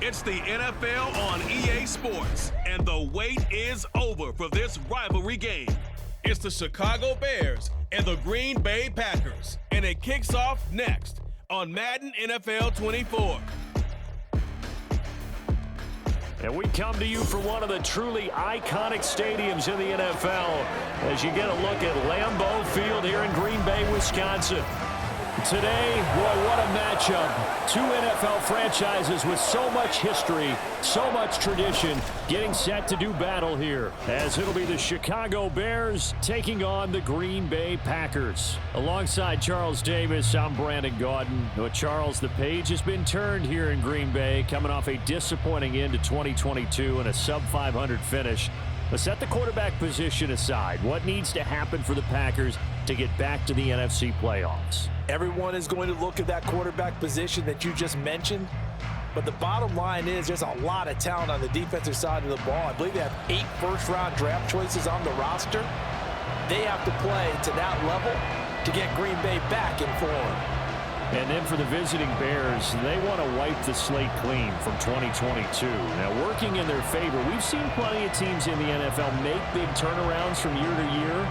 It's the NFL on EA Sports, and the wait is over for this rivalry game. It's the Chicago Bears and the Green Bay Packers, and it kicks off next on Madden NFL 24. And we come to you from one of the truly iconic stadiums in the NFL as you get a look at Lambeau Field here in Green Bay, Wisconsin. Today, boy, what a matchup. Two NFL franchises with so much history, so much tradition, getting set to do battle here, as it'll be the Chicago Bears taking on the Green Bay Packers. Alongside Charles Davis, I'm Brandon Gaudin. Well, Charles, the page has been turned here in Green Bay, coming off a disappointing end to 2022 and a sub-500 finish. But set the quarterback position aside. What needs to happen for the Packers to get back to the NFC playoffs? Everyone is going to look at that quarterback position that you just mentioned. But the bottom line is there's a lot of talent on the defensive side of the ball. I believe they have 8 first-round draft choices on the roster. They have to play to that level to get Green Bay back in form. And then for the visiting Bears, they want to wipe the slate clean from 2022. Now, working in their favor, we've seen plenty of teams in the NFL make big turnarounds from year to year.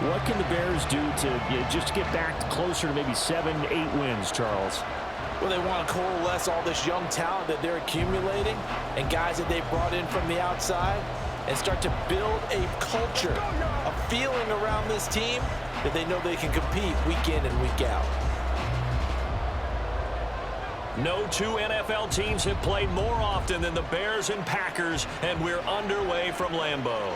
What can the Bears do to just get back closer to maybe 7, 8 wins, Charles? Well, they want to coalesce all this young talent that they're accumulating and guys that they brought in from the outside and start to build a culture, a feeling around this team that they know they can compete week in and week out. No two NFL teams have played more often than the Bears and Packers, and we're underway from Lambeau.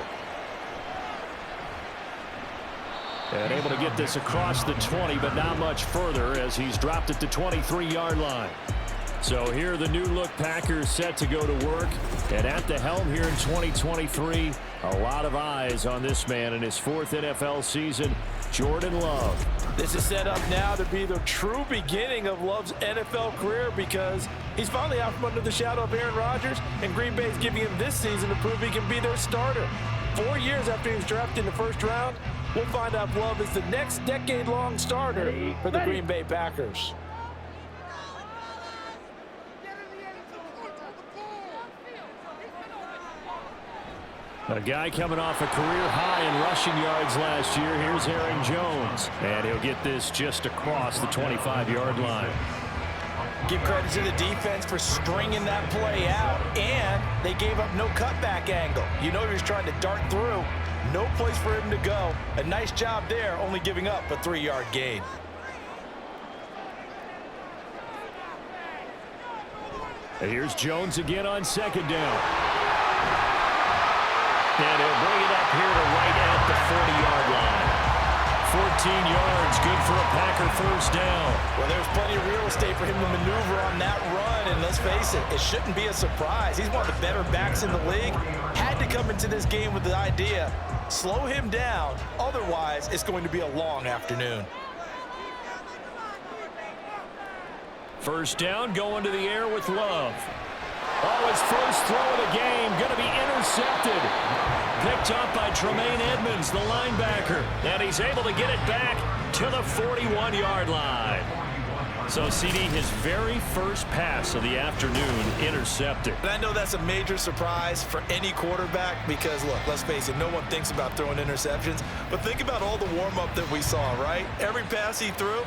And able to get this across the 20, but not much further as he's dropped at the 23-yard line. So here the new-look Packers set to go to work. And at the helm here in 2023, a lot of eyes on this man in his 4th NFL season, Jordan Love. This is set up now to be the true beginning of Love's NFL career because he's finally out from under the shadow of Aaron Rodgers, and Green Bay is giving him this season to prove he can be their starter. 4 years after he was drafted in the first round, we'll find out if Love is the next decade-long starter for the Green Bay Packers. A guy coming off a career high in rushing yards last year. Here's Aaron Jones. And he'll get this just across the 25-yard line. Give credit to the defense for stringing that play out, and they gave up no cutback angle. You know he was trying to dart through. No place for him to go. A nice job there, only giving up a 3-yard gain. And here's Jones again on 2nd down. And he'll bring it up here to right at the 40-yard line. 14 yards, good for a Packer first down. Well, there's plenty of real estate for him to maneuver on that run, and let's face it, it shouldn't be a surprise. He's one of the better backs in the league. Had to come into this game with the idea, slow him down, otherwise it's going to be a long afternoon. First down, going to the air with Love. Oh, his first throw of the game, going to be intercepted. Picked up by Tremaine Edmonds, the linebacker. And he's able to get it back to the 41-yard line. So, CD, his very first pass of the afternoon intercepted. And I know that's a major surprise for any quarterback because, look, let's face it, no one thinks about throwing interceptions. But think about all the warm-up that we saw, right? Every pass he threw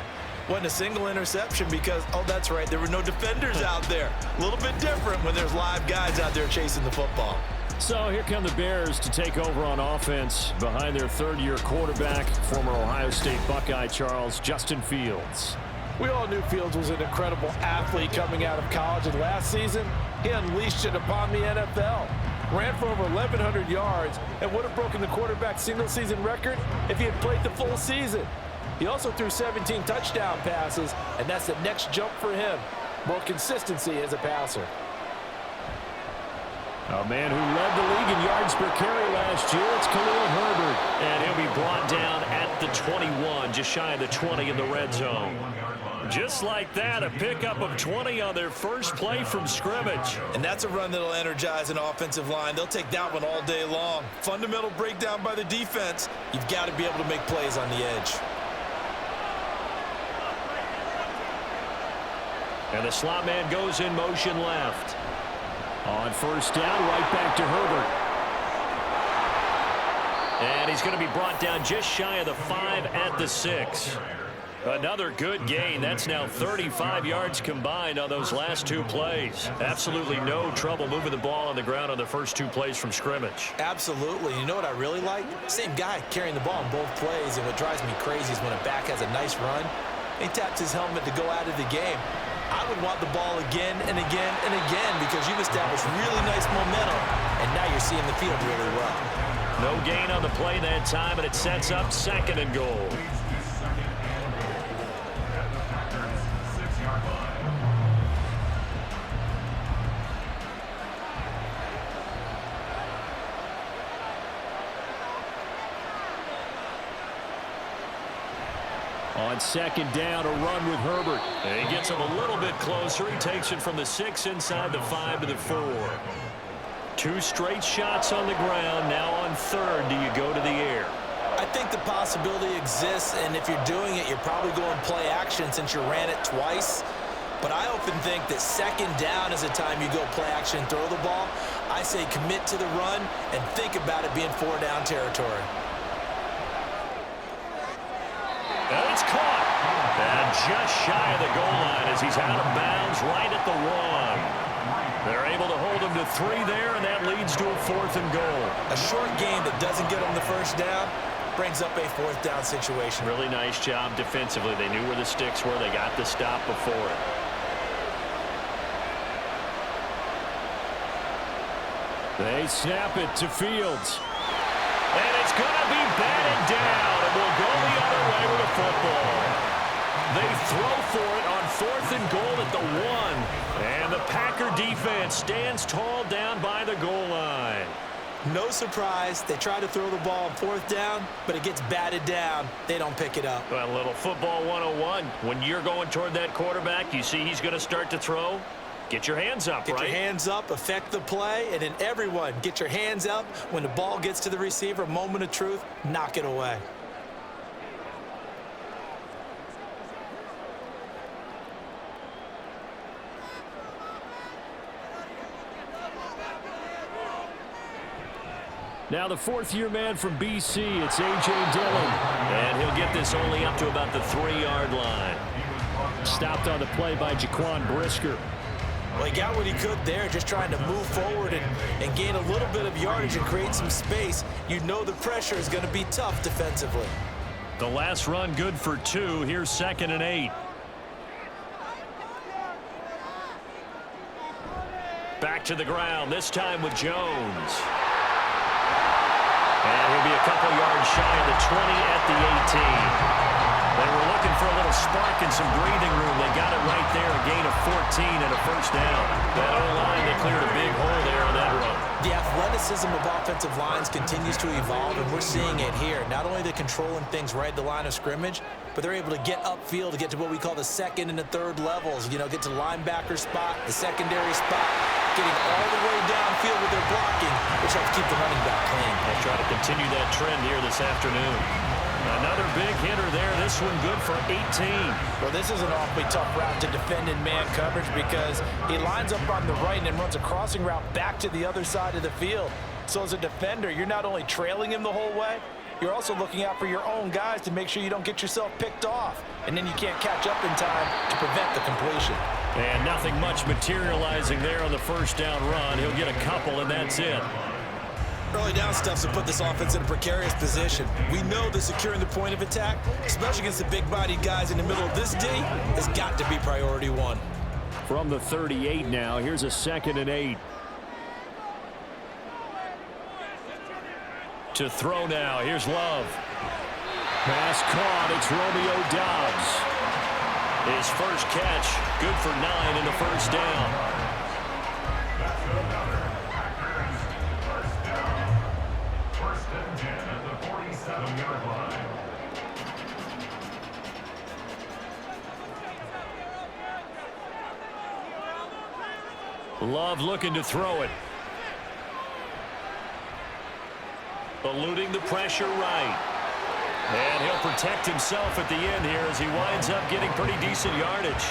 wasn't a single interception because, oh, that's right, there were no defenders out there. A little bit different when there's live guys out there chasing the football. So here come the Bears to take over on offense behind their 3rd-year quarterback, former Ohio State Buckeye Charles Justin Fields. We all knew Fields was an incredible athlete coming out of college, and last season, he unleashed it upon the NFL. Ran for over 1,100 yards and would have broken the quarterback single-season record if he had played the full season. He also threw 17 touchdown passes, and that's the next jump for him. More consistency as a passer. A man who led the league in yards per carry last year, it's Khalil Herbert. And he'll be brought down at the 21, just shy of the 20 in the red zone. Just like that, a pickup of 20 on their first play from scrimmage. And that's a run that'll energize an offensive line. They'll take that one all day long. Fundamental breakdown by the defense. You've got to be able to make plays on the edge. And the slot man goes in motion left. On first down, right back to Herbert. And he's going to be brought down just shy of the 5 at the 6. Another good gain. That's now 35 yards combined on those last 2 plays. Absolutely no trouble moving the ball on the ground on the first 2 plays from scrimmage. Absolutely. You know what I really like? Same guy carrying the ball in both plays, and what drives me crazy is when a back has a nice run, he taps his helmet to go out of the game. I would want the ball again and again and again because you've established really nice momentum, and now you're seeing the field really well. No gain on the play that time, and it sets up 2nd and goal. On 2nd down, a run with Herbert. And he gets him a little bit closer. He takes it from the 6 inside the 5 to the 4. 2 straight shots on the ground. Now on 3rd, do you go to the air? I think the possibility exists, and if you're doing it, you're probably going play action since you ran it twice. But I often think that 2nd down is the time you go play action and throw the ball. I say commit to the run and think about it being 4 down territory. And it's caught. And just shy of the goal line as he's out of bounds right at the 1. They're able to hold him to 3 there, and that leads to a 4th and goal. A short game that doesn't get them the first down brings up a 4th down situation. Really nice job defensively. They knew where the sticks were. They got the stop before it. They snap it to Fields. And it's going to be batted down, and will go the other way with the football. They throw for it on 4th and goal at the 1. And the Packer defense stands tall down by the goal line. No surprise. They try to throw the ball on 4th down, but it gets batted down. They don't pick it up. Well, a little football 101. When you're going toward that quarterback, you see he's going to start to throw. Get your hands up, right? Get your hands up, affect the play, and then everyone get your hands up. When the ball gets to the receiver, moment of truth, knock it away. Now the 4th-year man from BC, it's A.J. Dillon. And he'll get this only up to about the 3-yard line. Stopped on the play by Jaquan Brisker. Well, he got what he could there, just trying to move forward and gain a little bit of yardage and create some space. You know the pressure is going to be tough defensively. The last run good for 2. Here's 2nd and 8. Back to the ground, this time with Jones. And he'll be a couple yards shy of the 20 at the 18. They were looking for a little spark and some breathing room. They got it right there, a gain of 14 and a first down. That O-line, they cleared a big hole there on that run. The athleticism of offensive lines continues to evolve, and we're seeing it here. Not only are they controlling things right at the line of scrimmage, but they're able to get upfield to get to what we call the 2nd and the 3rd levels. You know, get to the linebacker spot, the secondary spot, getting all the way downfield with their blocking, which helps keep the running back clean. They'll try to continue that trend here this afternoon. Another big hitter there. This one good for 18. Well, this is an awfully tough route to defend in man coverage because he lines up on the right and then runs a crossing route back to the other side of the field. So as a defender, you're not only trailing him the whole way, you're also looking out for your own guys to make sure you don't get yourself picked off. And then you can't catch up in time to prevent the completion. And nothing much materializing there on the first down run. He'll get a couple, and that's it. Early down stuff's to put this offense in a precarious position. We know that securing the point of attack, especially against the big-bodied guys in the middle of this D, has got to be priority 1. From the 38 now, here's a 2nd and 8. To throw now, here's Love. Pass caught, it's Romeo Doubs. His first catch, good for 9 in the first down. Love looking to throw it. Eluding the pressure right. And he'll protect himself at the end here as he winds up getting pretty decent yardage.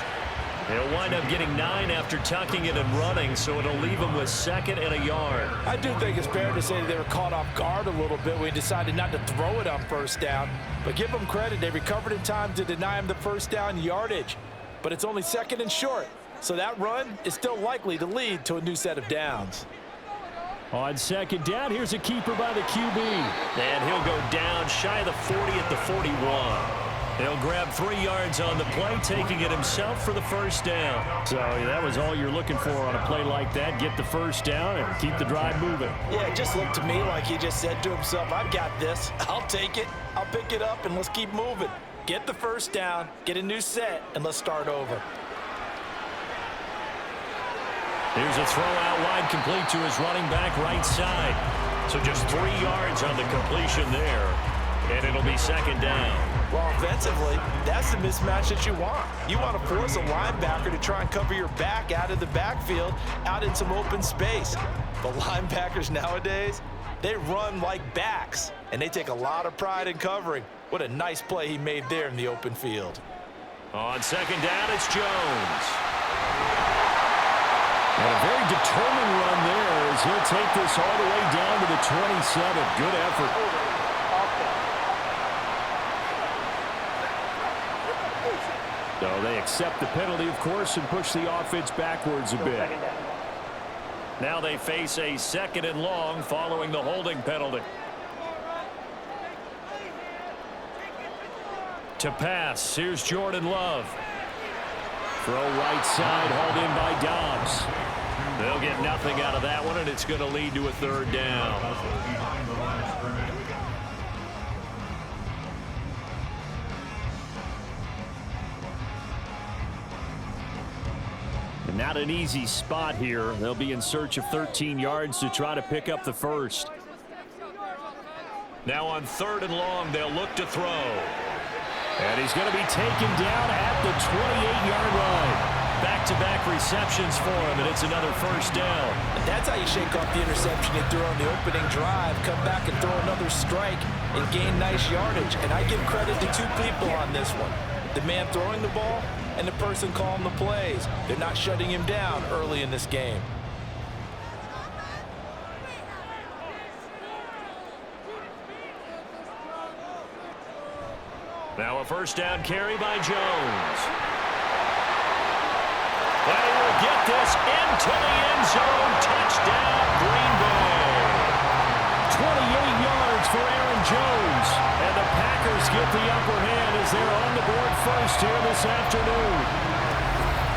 He'll wind up getting 9 after tucking it and running, so it'll leave him with 2nd and a yard. I do think it's fair to say they were caught off guard a little bit when he decided not to throw it on 1st down. But give them credit, they recovered in time to deny him the 1st down yardage. But it's only 2nd and short, so that run is still likely to lead to a new set of downs. On 2nd down, here's a keeper by the QB. And he'll go down shy of the 40 at the 41. He'll grab 3 yards on the play, taking it himself for the 1st down. So that was all you're looking for on a play like that. Get the 1st down and keep the drive moving. Yeah, it just looked to me like he just said to himself, I've got this. I'll take it. I'll pick it up, and let's keep moving. Get the 1st down, get a new set, and let's start over. Here's a throw out wide, complete to his running back right side. So just 3 yards on the completion there. And it'll be 2nd down. Well, offensively, that's the mismatch that you want. You want to force a linebacker to try and cover your back out of the backfield, out in some open space. But linebackers nowadays, they run like backs, and they take a lot of pride in covering. What a nice play he made there in the open field. On 2nd down, it's Jones. And a very determined run there as he'll take this all the way down to the 27. Good effort. So they accept the penalty, of course, and push the offense backwards a bit. Now they face a 2nd and long following the holding penalty. To pass, here's Jordan Love. Throw right side, hauled in by Dobbs. They'll get nothing out of that one, and it's going to lead to a 3rd down. Not an easy spot here. They'll be in search of 13 yards to try to pick up the 1st. Now on 3rd and long, they'll look to throw. And he's going to be taken down at the 28-yard line. Back-to-back receptions for him, and it's another 1st down. And that's how you shake off the interception he threw on the opening drive, come back and throw another strike and gain nice yardage. And I give credit to 2 people on this one. The man throwing the ball and the person calling the plays. They're not shutting him down early in this game. Now a 1st down carry by Jones. And he will get this into the end zone. Touchdown, Green Bay. 28 yards for Aaron Jones. And the Packers get the upper hand as they're on the board first here this afternoon.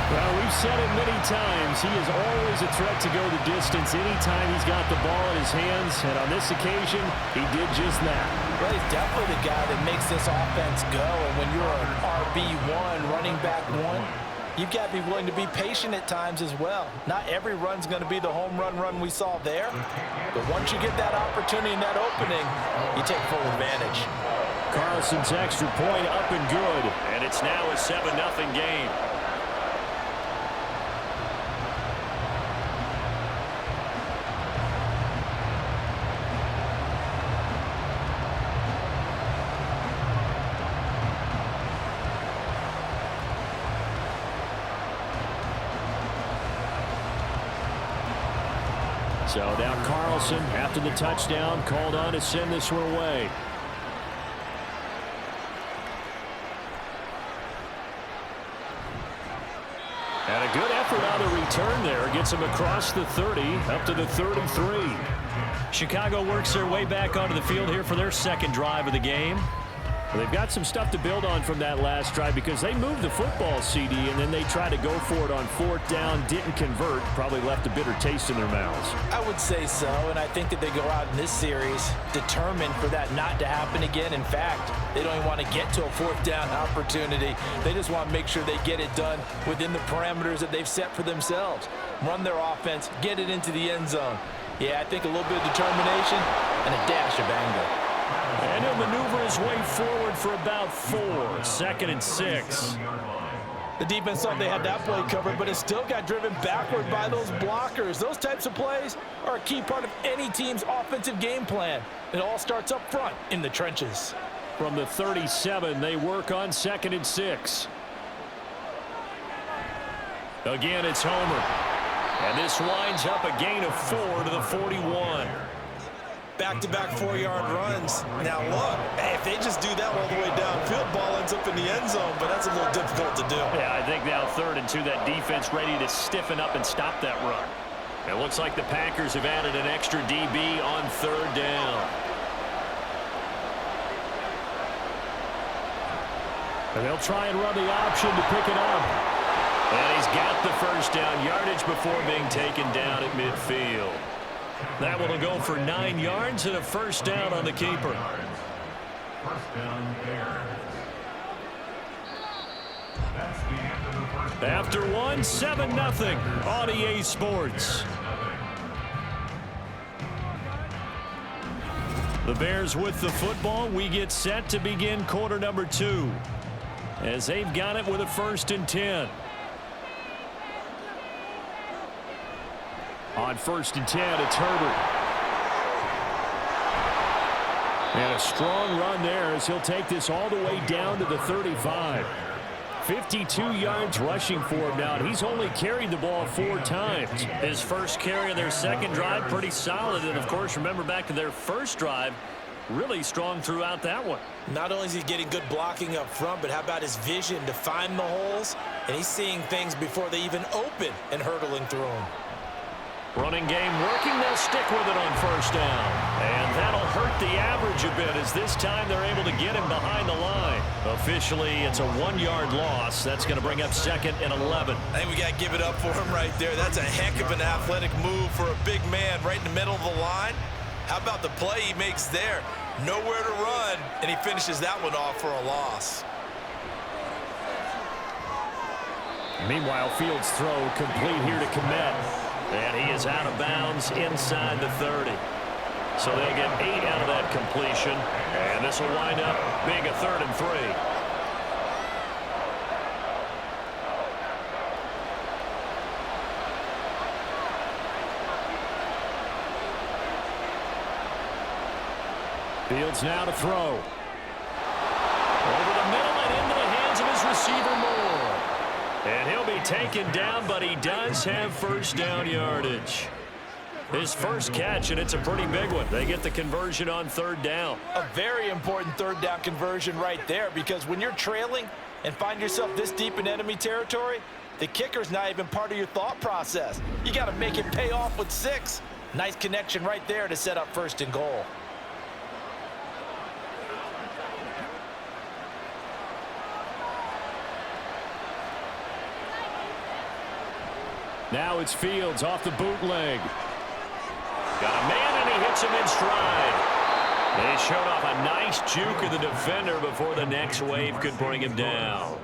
Well, we've said it many times. He is always a threat to go the distance anytime he's got the ball in his hands. And on this occasion, he did just that. Well, he's definitely the guy that makes this offense go. And when you're an RB1, running back 1, you've got to be willing to be patient at times as well. Not every run's going to be the home run we saw there. But once you get that opportunity and that opening, you take full advantage. Carlson's extra point up and good. And it's now a 7-0 game. So now Carlson, after the touchdown, called on to send this one away. And a good effort on the return there. Gets him across the 30, up to the 33. Chicago works their way back onto the field here for their 2nd drive of the game. Well, they've got some stuff to build on from that last drive because they moved the football, CD, and then they tried to go for it on 4th down, didn't convert, probably left a bitter taste in their mouths. I would say so, and I think that they go out in this series determined for that not to happen again. In fact, they don't even want to get to a 4th down opportunity. They just want to make sure they get it done within the parameters that they've set for themselves. Run their offense, get it into the end zone. Yeah, I think a little bit of determination and a dash of anger. And he'll maneuver his way forward for about 4. 2nd and 6. The defense thought they had that play covered, but it still got driven backward by those blockers. Those types of plays are a key part of any team's offensive game plan. It all starts up front in the trenches. From the 37, they work on 2nd and 6. Again, it's Homer. And this winds up a gain of 4 to the 41. Back-to-back 4-yard runs. Now look, hey, if they just do that all the way downfield, ball ends up in the end zone, but that's a little difficult to do. Yeah, I think now 3rd and 2, that defense ready to stiffen up and stop that run. It looks like the Packers have added an extra DB on 3rd down. And they'll try and run the option to pick it up. And he's got the first down yardage before being taken down at midfield. That one will go for 9 yards and a first down on the keeper. After one, 7-0 on EA Sports. The Bears with the football. We get set to begin quarter number 2 as they've got it with a 1st and 10. On 1st and 10, it's Herbert. And a strong run there as he'll take this all the way down to the 35. 52 yards rushing for him now, and he's only carried the ball 4 times. His first carry of their second drive, pretty solid. And, of course, remember back to their first drive, really strong throughout that one. Not only is he getting good blocking up front, but how about his vision to find the holes? And he's seeing things before they even open and hurtling through them. Running game working. They'll stick with it on 1st down. And that'll hurt the average a bit as this time they're able to get him behind the line. Officially, it's a 1-yard loss. That's going to bring up 2nd and 11. I think we got to give it up for him right there. That's a heck of an athletic move for a big man right in the middle of the line. How about the play he makes there? Nowhere to run, and he finishes that one off for a loss. Meanwhile, Fields' throw complete here to Komet. And he is out of bounds inside the 30. So they'll get 8 out of that completion. And this will wind up being a 3rd and 3. Fields now to throw. Over the middle and into the hands of his receiver Moore. And he'll be taken down, but he does have 1st down yardage. His first catch, and it's a pretty big one. They get the conversion on 3rd down. A very important 3rd down conversion right there, because when you're trailing and find yourself this deep in enemy territory, the kicker's not even part of your thought process. You got to make it pay off with 6. Nice connection right there to set up 1st and goal. Now it's Fields off the bootleg. Got a man, and he hits him in stride. They showed off a nice juke of the defender before the next wave could bring him down.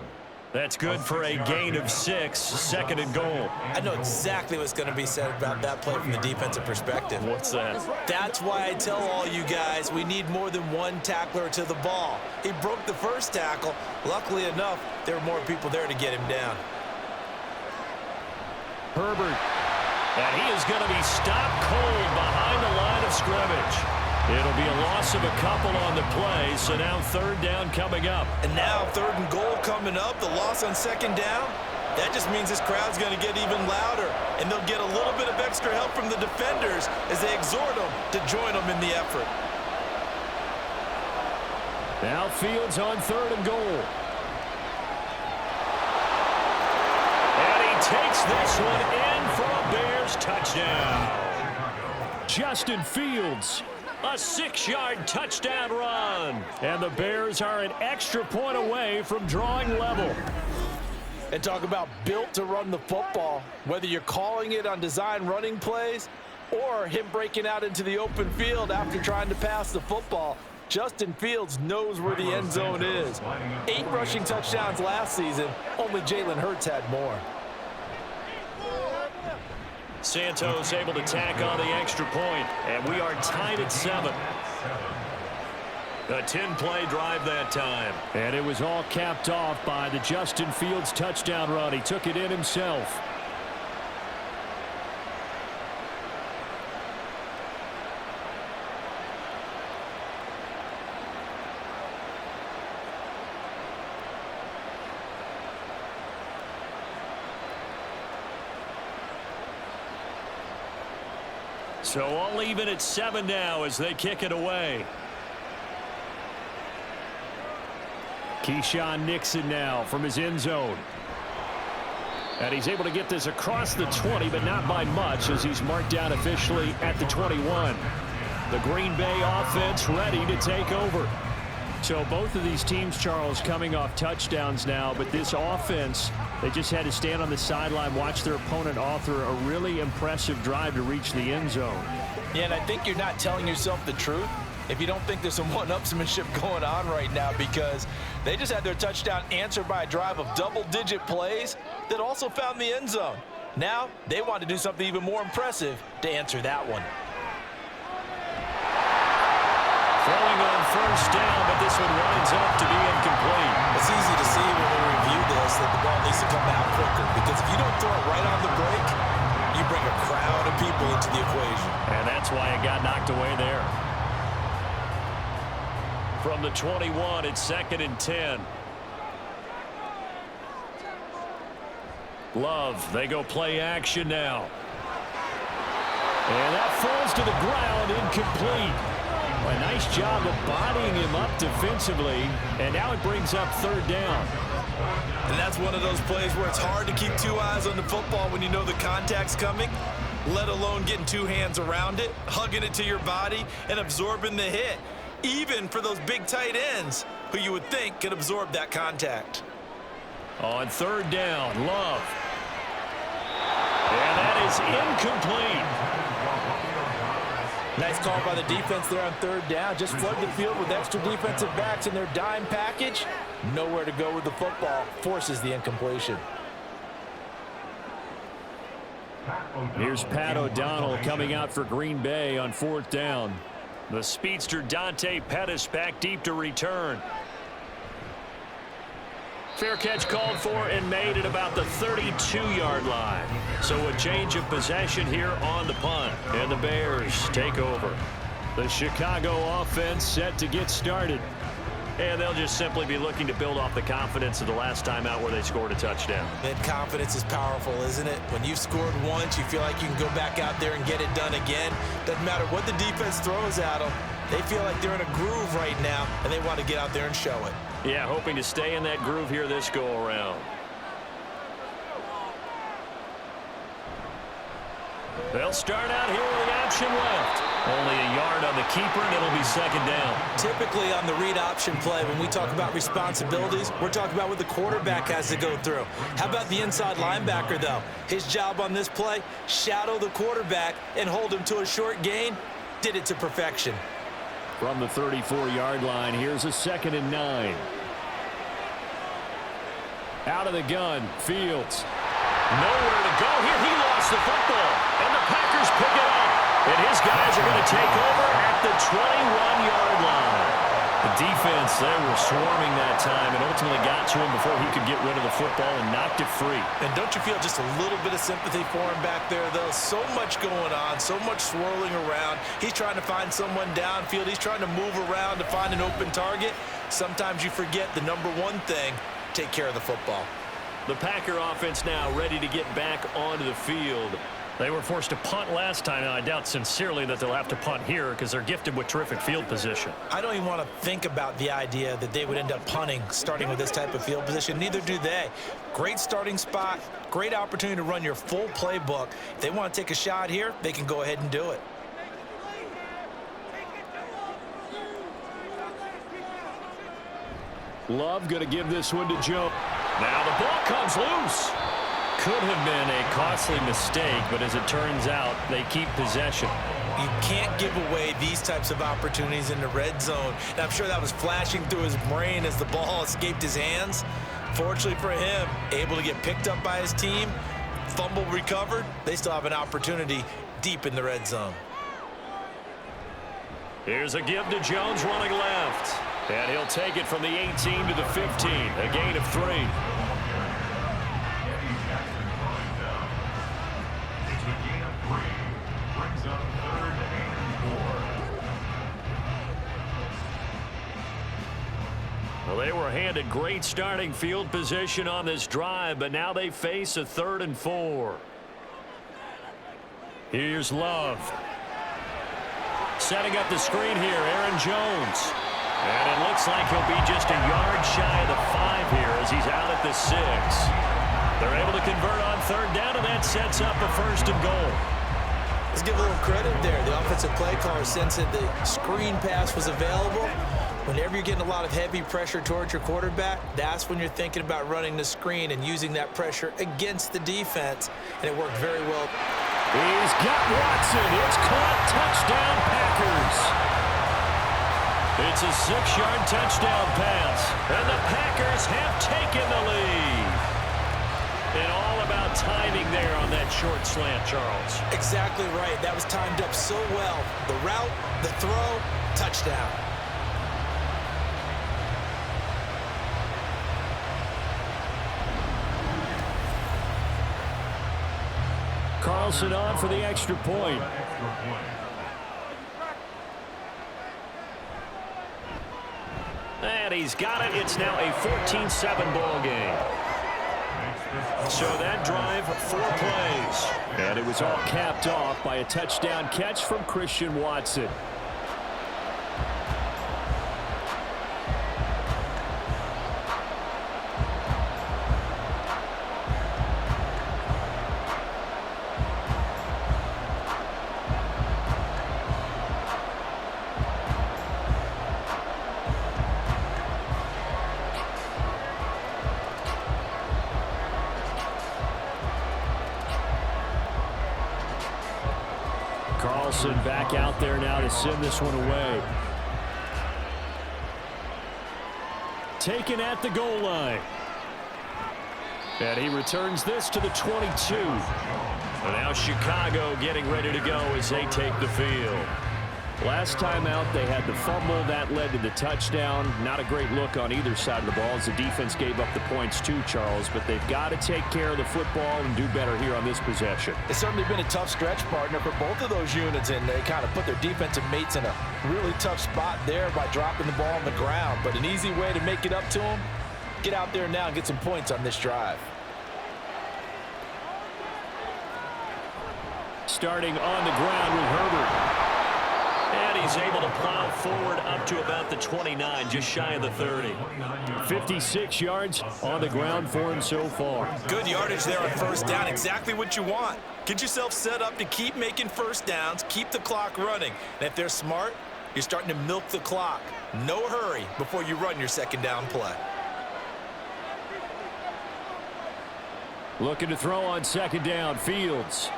That's good for a gain of 6, 2nd and goal. I know exactly what's going to be said about that play from the defensive perspective. What's that? That's why I tell all you guys we need more than one tackler to the ball. He broke the first tackle. Luckily enough, there were more people there to get him down. Herbert. And he is going to be stopped cold behind the line of scrimmage. It'll be a loss of a couple on the play, so now 3rd down coming up. And now 3rd and goal coming up, the loss on 2nd down. That just means this crowd's going to get even louder, and they'll get a little bit of extra help from the defenders as they exhort them to join them in the effort. Now Fields on 3rd and goal. Takes this one in for a Bears touchdown. Justin Fields, a 6-yard touchdown run. And the Bears are an extra point away from drawing level. And talk about built to run the football. Whether you're calling it on design running plays or him breaking out into the open field after trying to pass the football, Justin Fields knows where the end zone is. 8 rushing touchdowns last season. Only Jalen Hurts had more. Santos able to tack on the extra point, and we are tied at 7. A 10-play drive that time. And it was all capped off by the Justin Fields touchdown run. He took it in himself. So all even at 7 now as they kick it away. Keyshawn Nixon now from his end zone. And he's able to get this across the 20, but not by much as he's marked down officially at the 21. The Green Bay offense ready to take over. So both of these teams, Charles, coming off touchdowns now, but this offense, they just had to stand on the sideline, watch their opponent author a really impressive drive to reach the end zone. Yeah, and I think you're not telling yourself the truth if you don't think there's some one-upsmanship going on right now, because they just had their touchdown answered by a drive of double-digit plays that also found the end zone. Now they want to do something even more impressive to answer that one. Throwing on first down, but this one winds up to be incomplete. It's easy to see when we review this that the ball needs to come out quicker, because if you don't throw it right on the break, you bring a crowd of people into the equation. And that's why it got knocked away there. From the 21, it's 2nd and 10. Love, they go play action now. And that falls to the ground, incomplete. A nice job of bodying him up defensively, and now it brings up 3rd down. And that's one of those plays where it's hard to keep 2 eyes on the football when you know the contact's coming, let alone getting 2 hands around it, hugging it to your body, and absorbing the hit, even for those big tight ends who you would think could absorb that contact. On 3rd down, Love. And that is incomplete. Nice call by the defense there on 3rd down. Just flood the field with extra defensive backs in their dime package. Nowhere to go with the football. Forces the incompletion. Here's Pat O'Donnell coming out for Green Bay on 4th down. The speedster Dante Pettis back deep to return. Fair catch called for and made at about the 32-yard line. So a change of possession here on the punt. And the Bears take over. The Chicago offense set to get started. And they'll just simply be looking to build off the confidence of the last time out where they scored a touchdown. That confidence is powerful, isn't it? When you've scored once, you feel like you can go back out there and get it done again. Doesn't matter what the defense throws at them. They feel like they're in a groove right now, and they want to get out there and show it. Yeah, hoping to stay in that groove here this go-around. They'll start out here with the option left. Only a yard on the keeper, and it'll be 2nd down. Typically on the read option play, when we talk about responsibilities, we're talking about what the quarterback has to go through. How about the inside linebacker, though? His job on this play, shadow the quarterback and hold him to a short gain. Did it to perfection. From the 34-yard line, here's a 2nd and 9. Out of the gun, Fields. Nowhere to go here. He lost the football, and the Packers pick it up. And his guys are going to take over at the 21-yard line. The defense, they were swarming that time and ultimately got to him before he could get rid of the football and knocked it free. And don't you feel just a little bit of sympathy for him back there, though? So much going on, so much swirling around. He's trying to find someone downfield. He's trying to move around to find an open target. Sometimes you forget the number one thing, take care of the football. The Packer offense now ready to get back onto the field. They were forced to punt last time, and I doubt sincerely that they'll have to punt here because they're gifted with terrific field position. I don't even want to think about the idea that they would end up punting starting with this type of field position. Neither do they. Great starting spot, great opportunity to run your full playbook. If they want to take a shot here, they can go ahead and do it. Love going to give this one to Joe. Now the ball comes loose. Could have been a costly mistake, but as it turns out, they keep possession. You can't give away these types of opportunities in the red zone. And I'm sure that was flashing through his brain as the ball escaped his hands. Fortunately for him, able to get picked up by his team, fumble recovered. They still have an opportunity deep in the red zone. Here's a give to Jones running left. And he'll take it from the 18 to the 15, a gain of 3. Well, they were handed great starting field position on this drive, but now they face a 3rd and 4. Here's Love. Setting up the screen here, Aaron Jones. And it looks like he'll be just a yard shy of the 5 here as he's out at the 6. They're able to convert on 3rd down, and that sets up a 1st and goal. Let's give a little credit there. The offensive play caller sensed that the screen pass was available. Whenever you're getting a lot of heavy pressure towards your quarterback, that's when you're thinking about running the screen and using that pressure against the defense, and it worked very well. He's got Watson. It's caught. Touchdown, Packers. It's a 6-yard touchdown pass, and the Packers have taken the lead. And all about timing there on that short slant, Charles. Exactly right. That was timed up so well. The route, the throw, touchdown. Carlson on for the extra point. And he's got it. It's now a 14-7 ball game. So that drive, 4 plays. And it was all capped off by a touchdown catch from Christian Watson. Carlson back out there now to send this one away. Taken at the goal line. And he returns this to the 22. And now Chicago getting ready to go as they take the field. Last time out, they had the fumble. That led to the touchdown. Not a great look on either side of the ball as the defense gave up the points too, Charles. But they've got to take care of the football and do better here on this possession. It's certainly been a tough stretch, partner, for both of those units, and they kind of put their defensive mates in a really tough spot there by dropping the ball on the ground. But an easy way to make it up to them, get out there now and get some points on this drive. Starting on the ground with Herbert. And he's able to plow forward up to about the 29, just shy of the 30. 56 yards on the ground for him so far. Good yardage there on 1st down, exactly what you want. Get yourself set up to keep making 1st downs, keep the clock running. And if they're smart, you're starting to milk the clock. No hurry before you run your 2nd down play. Looking to throw on 2nd down, Fields.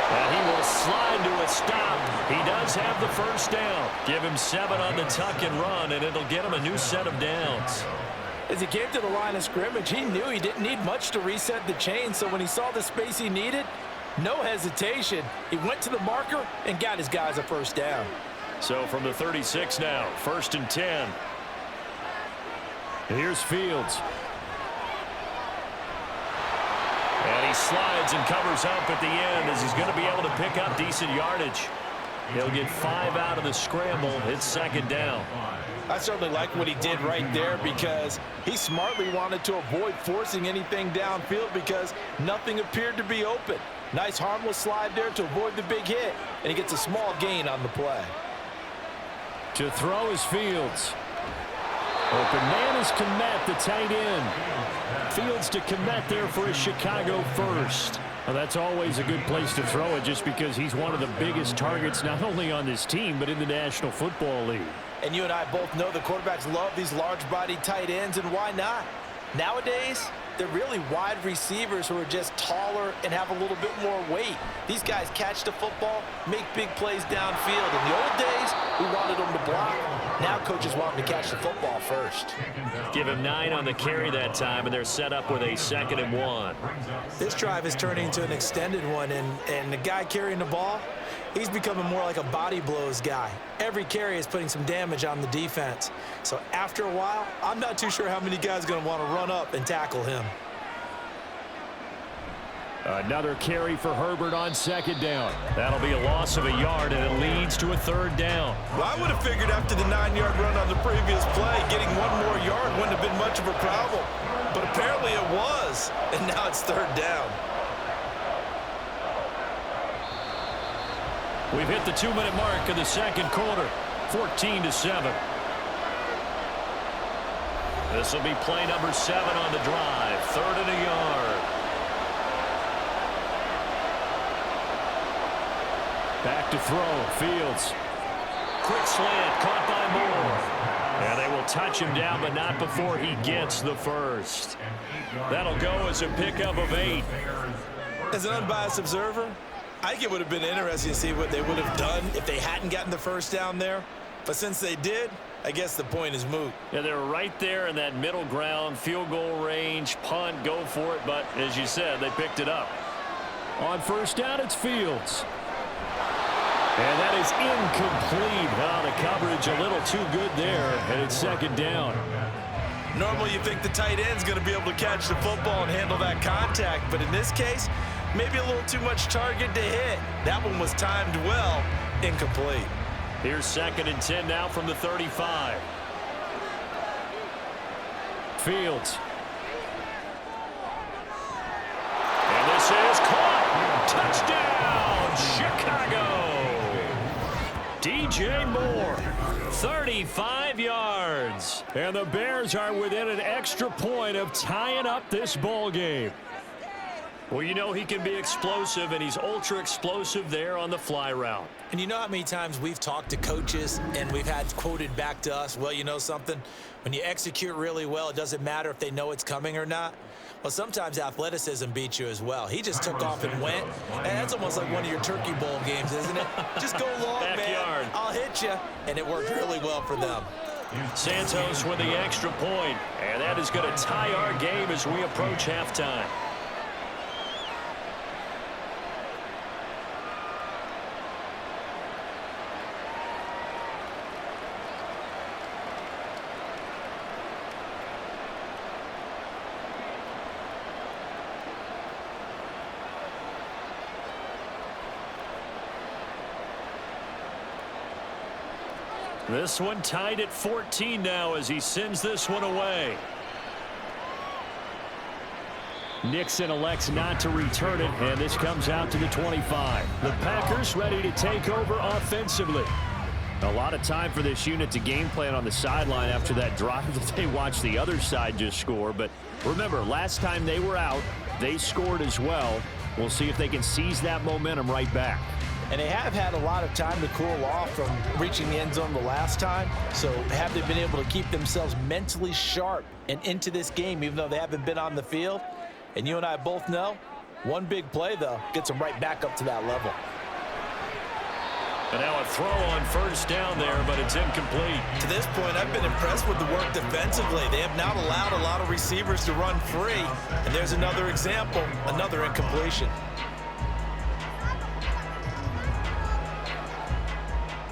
And he will slide to a stop. He does have the 1st down. Give him 7 on the tuck and run, and it'll get him a new set of downs. As he came to the line of scrimmage, he knew he didn't need much to reset the chain, so when he saw the space he needed, no hesitation. He went to the marker and got his guys a 1st down. So from the 36 now, 1st and 10. Here's Fields. And he slides and covers up at the end as he's going to be able to pick up decent yardage. He'll get 5 out of the scramble. It's 2nd down. I certainly like what he did right there because he smartly wanted to avoid forcing anything downfield because nothing appeared to be open. Nice harmless slide there to avoid the big hit, and he gets a small gain on the play. To throw is Fields. Open man is Kmet, the tight end. Fields to Kmet there for a Chicago 1st. Well, that's always a good place to throw it just because he's one of the biggest targets not only on this team but in the National Football League. And you and I both know the quarterbacks love these large-bodied tight ends, and why not? Nowadays, they're really wide receivers who are just taller and have a little bit more weight. These guys catch the football, make big plays downfield. In the old days, we wanted them to block. Now coaches want them to catch the football first. Give him 9 on the carry that time, and they're set up with a 2nd and 1. This drive is turning into an extended one, and the guy carrying the ball, he's becoming more like a body blows guy. Every carry is putting some damage on the defense. So after a while, I'm not too sure how many guys are going to want to run up and tackle him. Another carry for Herbert on 2nd down. That'll be a loss of a yard, and it leads to a 3rd down. Well, I would have figured after the 9-yard run on the previous play, getting 1 more yard wouldn't have been much of a problem. But apparently it was, and now it's 3rd down. We've hit the 2-minute mark of the second quarter, 14-7. This will be play number 7 on the drive, 3rd and a yard. Back to throw, Fields. Quick slant, caught by Moore. And they will touch him down, but not before he gets the first. That'll go as a pickup of 8. As an unbiased observer, I think it would have been interesting to see what they would have done if they hadn't gotten the first down there. But since they did, I guess the point is moot. Yeah, they're right there in that middle ground, field goal range, punt, go for it. But as you said, they picked it up. On first down, it's Fields. And that is incomplete. Oh, the coverage a little too good there, and it's second down. Normally you think the tight end's going to be able to catch the football and handle that contact, but in this case, maybe a little too much target to hit. That one was timed well, incomplete. Here's 2nd and 10 now from the 35. Fields. And this is caught. Touchdown, Chicago. DJ Moore, 35 yards. And the Bears are within an extra point of tying up this ball game. Well, you know he can be explosive, and he's ultra explosive there on the fly route. And you know how many times we've talked to coaches and we've had quoted back to us, well, you know something? When you execute really well, it doesn't matter if they know it's coming or not. Well, sometimes athleticism beats you as well. He just took off and went. And that's almost like one of your Turkey Bowl games, isn't it? Just go long, Backyard. man. I'll hit you. And it worked really well for them. Santos with the extra point. And that is going to tie our game as we approach halftime. This one tied at 14 now as he sends this one away. Nixon elects not to return it, and this comes out to the 25. The Packers ready to take over offensively. A lot of time for this unit to game plan on the sideline after that drive that they watched the other side just score. But remember, last time they were out, they scored as well. We'll see if they can seize that momentum right back. And they have had a lot of time to cool off from reaching the end zone the last time. So have they been able to keep themselves mentally sharp and into this game, even though they haven't been on the field? And you and I both know, one big play, though, gets them right back up to that level. And now a throw on first down there, but it's incomplete. To this point, I've been impressed with the work defensively. They have not allowed a lot of receivers to run free. And there's another example, another incompletion.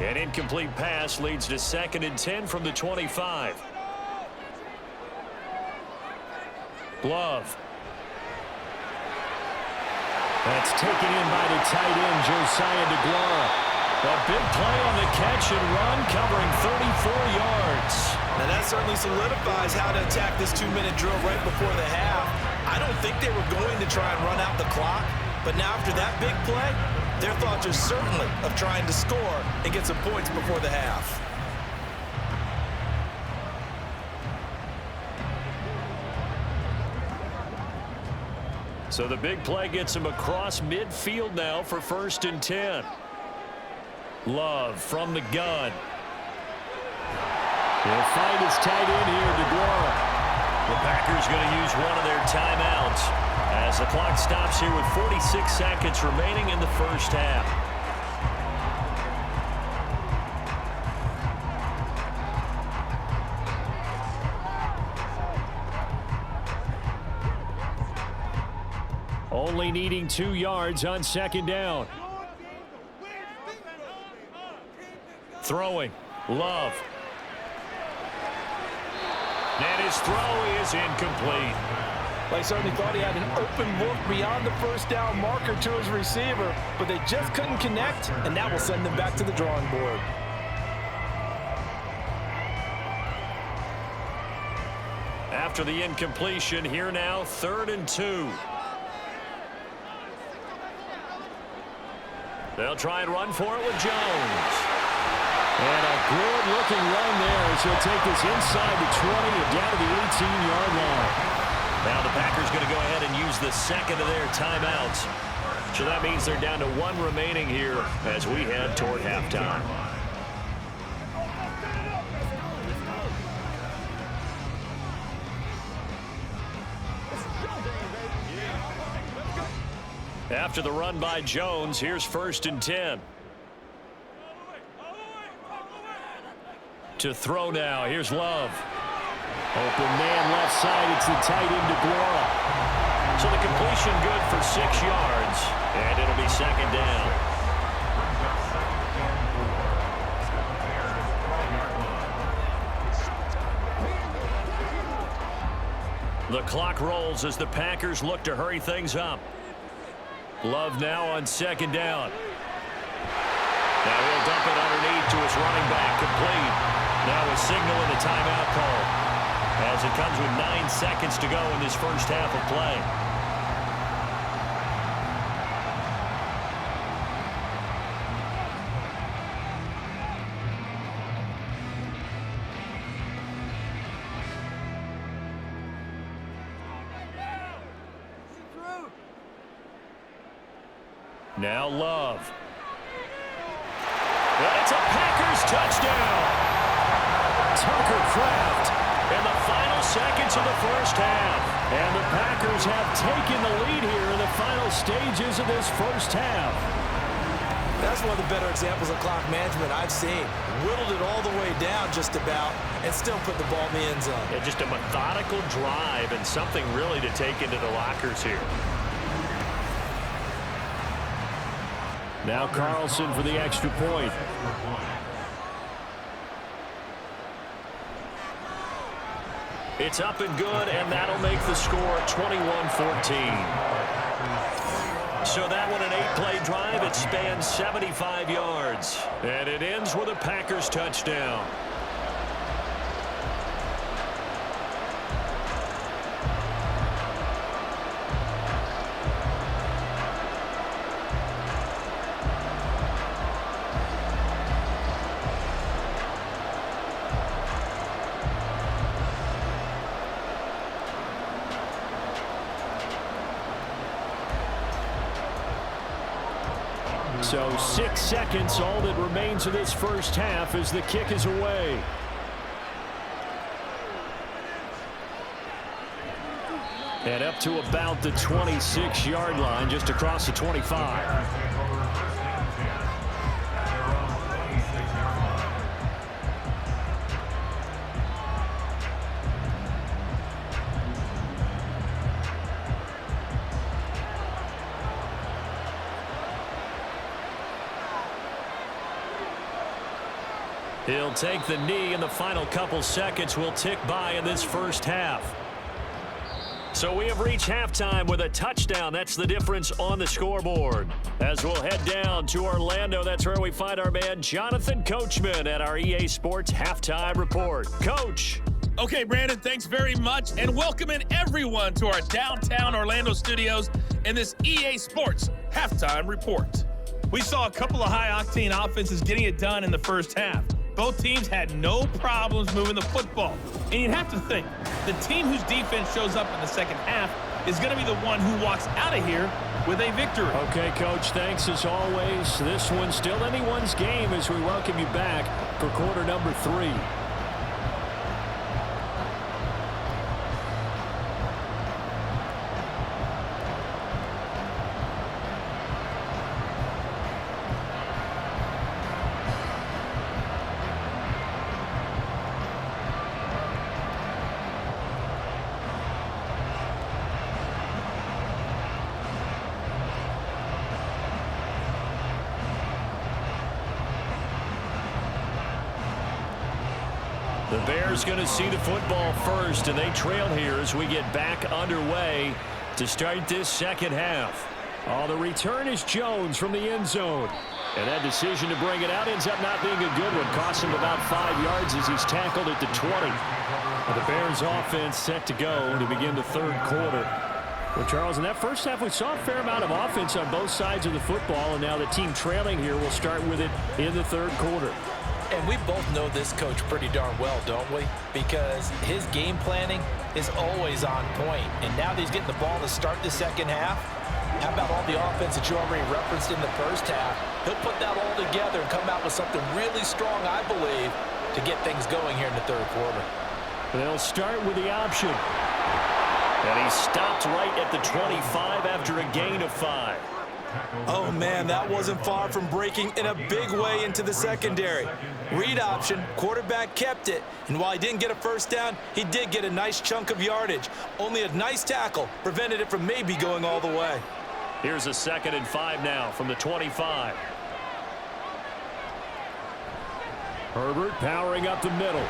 An incomplete pass leads to 2nd and 10 from the 25. Glove. That's taken in by the tight end, Josiah DeGuara. A big play on the catch and run, covering 34 yards. Now that certainly solidifies how to attack this 2-minute drill right before the half. I don't think they were going to try and run out the clock, but now after that big play, their thoughts are certainly of trying to score and get some points before the half. So the big play gets him across midfield now for 1st and 10. Love from the gun. He'll find his tight end here, DeGuara. The Packers going to use one of their timeouts as the clock stops here with 46 seconds remaining in the first half. Only needing 2 yards on 2nd down. Throwing. Love. And his throw is incomplete. They certainly thought he had an open look beyond the first down marker to his receiver, but they just couldn't connect, and that will send them back to the drawing board. After the incompletion, here now, 3rd and 2. They'll try and run for it with Jones. And a good-looking run there as he'll take this inside the 20 and down to the 18-yard line. Now the Packers going to go ahead and use the second of their timeouts. So that means they're down to one remaining here as we head toward halftime. After the run by Jones, here's 1st and 10. To throw now, here's Love. Open man left side, it's the tight end DeGuara. So the completion good for 6 yards, and it'll be 2nd down. The clock rolls as the Packers look to hurry things up. Love now on 2nd down. Now he'll dump it underneath to his running back, complete. Now a signal in the timeout call as it comes with 9 seconds to go in this first half of play. Now Love. And it's a Packers touchdown. Tucker Kraft in the final seconds of the first half. And the Packers have taken the lead here in the final stages of this first half. That's one of the better examples of clock management I've seen. Whittled it all the way down just about and still put the ball in the end zone. Yeah, just a methodical drive and something really to take into the lockers here. Now Carlson for the extra point. It's up and good, and that'll make the score 21-14. So that one, an 8-play drive. It spans 75 yards. And it ends with a Packers touchdown. So 6 seconds, all that remains of this first half as the kick is away. And up to about the 26-yard line, just across the 25. He'll take the knee, and the final couple seconds will tick by in this first half. So we have reached halftime with a touchdown. That's the difference on the scoreboard. As we'll head down to Orlando, that's where we find our man Jonathan Coachman at our EA Sports Halftime Report. Coach. Okay, Brandon, thanks very much, and welcoming everyone to our downtown Orlando studios in this EA Sports Halftime Report. We saw a couple of high-octane offenses getting it done in the first half. Both teams had no problems moving the football. And you'd have to think, the team whose defense shows up in the second half is going to be the one who walks out of here with a victory. Okay, Coach, thanks as always. This one's still anyone's game as we welcome you back for quarter number 3. The Bears going to see the football first, and they trail here as we get back underway to start this second half. Oh, the return is Jones from the end zone. And that decision to bring it out ends up not being a good one. Cost him about 5 yards as he's tackled at the 20. The Bears offense set to go to begin the third quarter. Well, Charles, in that first half, we saw a fair amount of offense on both sides of the football, and now the team trailing here will start with it in the third quarter. And we both know this coach pretty darn well, don't we? Because his game planning is always on point. And now that he's getting the ball to start the second half, how about all the offense that you already referenced in the first half? He'll put that all together and come out with something really strong, I believe, to get things going here in the third quarter. They'll start with the option. And he stopped right at the 25 after a gain of 5. Oh, man, that wasn't far from breaking in a big way into the secondary. Read option, quarterback kept it, and while he didn't get a first down, he did get a nice chunk of yardage. Only a nice tackle prevented it from maybe going all the way. Here's a 2nd and 5 now from the 25. Herbert powering up the middle.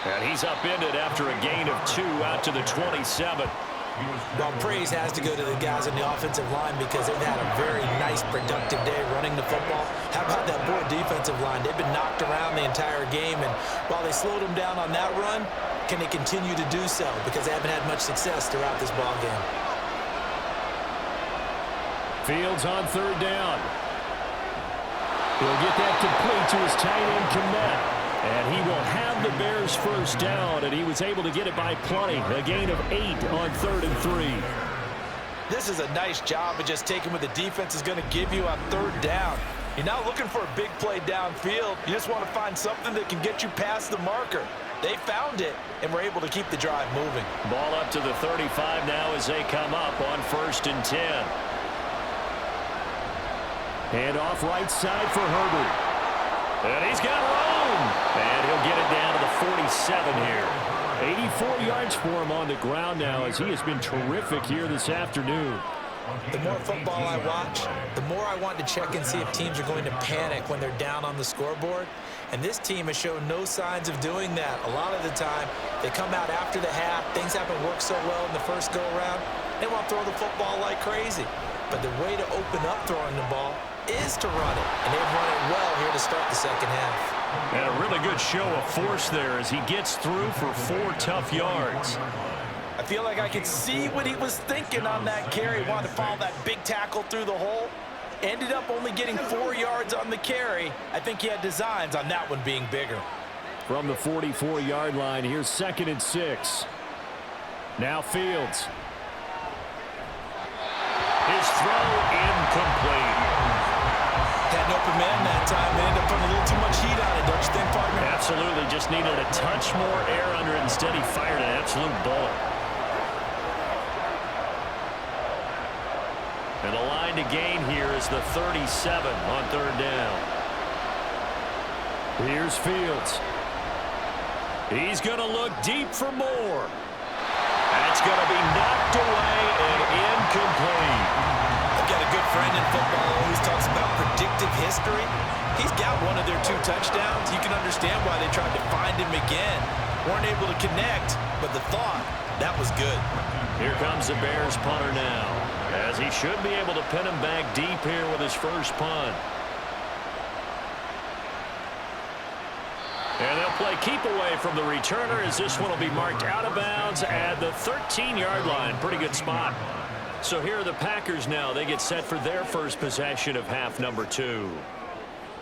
And he's upended after a gain of 2 out to the 27. Well, praise has to go to the guys on the offensive line because they've had a very nice, productive day running the football. How about that poor defensive line? They've been knocked around the entire game, and while they slowed them down on that run, can they continue to do so? Because they haven't had much success throughout this ball game. Fields on 3rd down. He'll get that complete to his tight end, Kmet. And he will have the Bears first down, and he was able to get it by plenty. A gain of 8 on 3rd and 3. This is a nice job of just taking what the defense is going to give you on 3rd down. You're not looking for a big play downfield. You just want to find something that can get you past the marker. They found it, and were able to keep the drive moving. Ball up to the 35 now as they come up on 1st and 10. And off right side for Herbert. And he's got room. And he'll get it down to the 47 here. 84 yards for him on the ground now as he has been terrific here this afternoon. The more football I watch, the more I want to check and see if teams are going to panic when they're down on the scoreboard. And this team has shown no signs of doing that. A lot of the time, they come out after the half. Things haven't worked so well in the first go-around. They want to throw the football like crazy. But the way to open up throwing the ball is to run it. And they've run it well here to start the second half. And a really good show of force there as he gets through for 4 tough yards. I feel like I could see what he was thinking on that carry. Wanted to follow that big tackle through the hole. Ended up only getting 4 yards on the carry. I think he had designs on that one being bigger. From the 44-yard line, here's 2nd and 6. Now Fields. His throw incomplete. Had an open man that time. They ended up putting a little too much heat on it, don't you think, partner? Absolutely. Just needed a touch more air under it. Instead, he fired an absolute bullet. And the line to gain here is the 37 on 3rd down. Here's Fields. He's going to look deep for more. That's going to be knocked away and incomplete. I've got a good friend in football who always talks about predictive history. He's got one of their 2 touchdowns. You can understand why they tried to find him again. Weren't able to connect, but the thought, that was good. Here comes the Bears punter now, as he should be able to pin him back deep here with his first punt. And they'll play keep away from the returner as this one will be marked out of bounds at the 13-yard line. Pretty good spot. So here are the Packers now. They get set for their first possession of half number 2.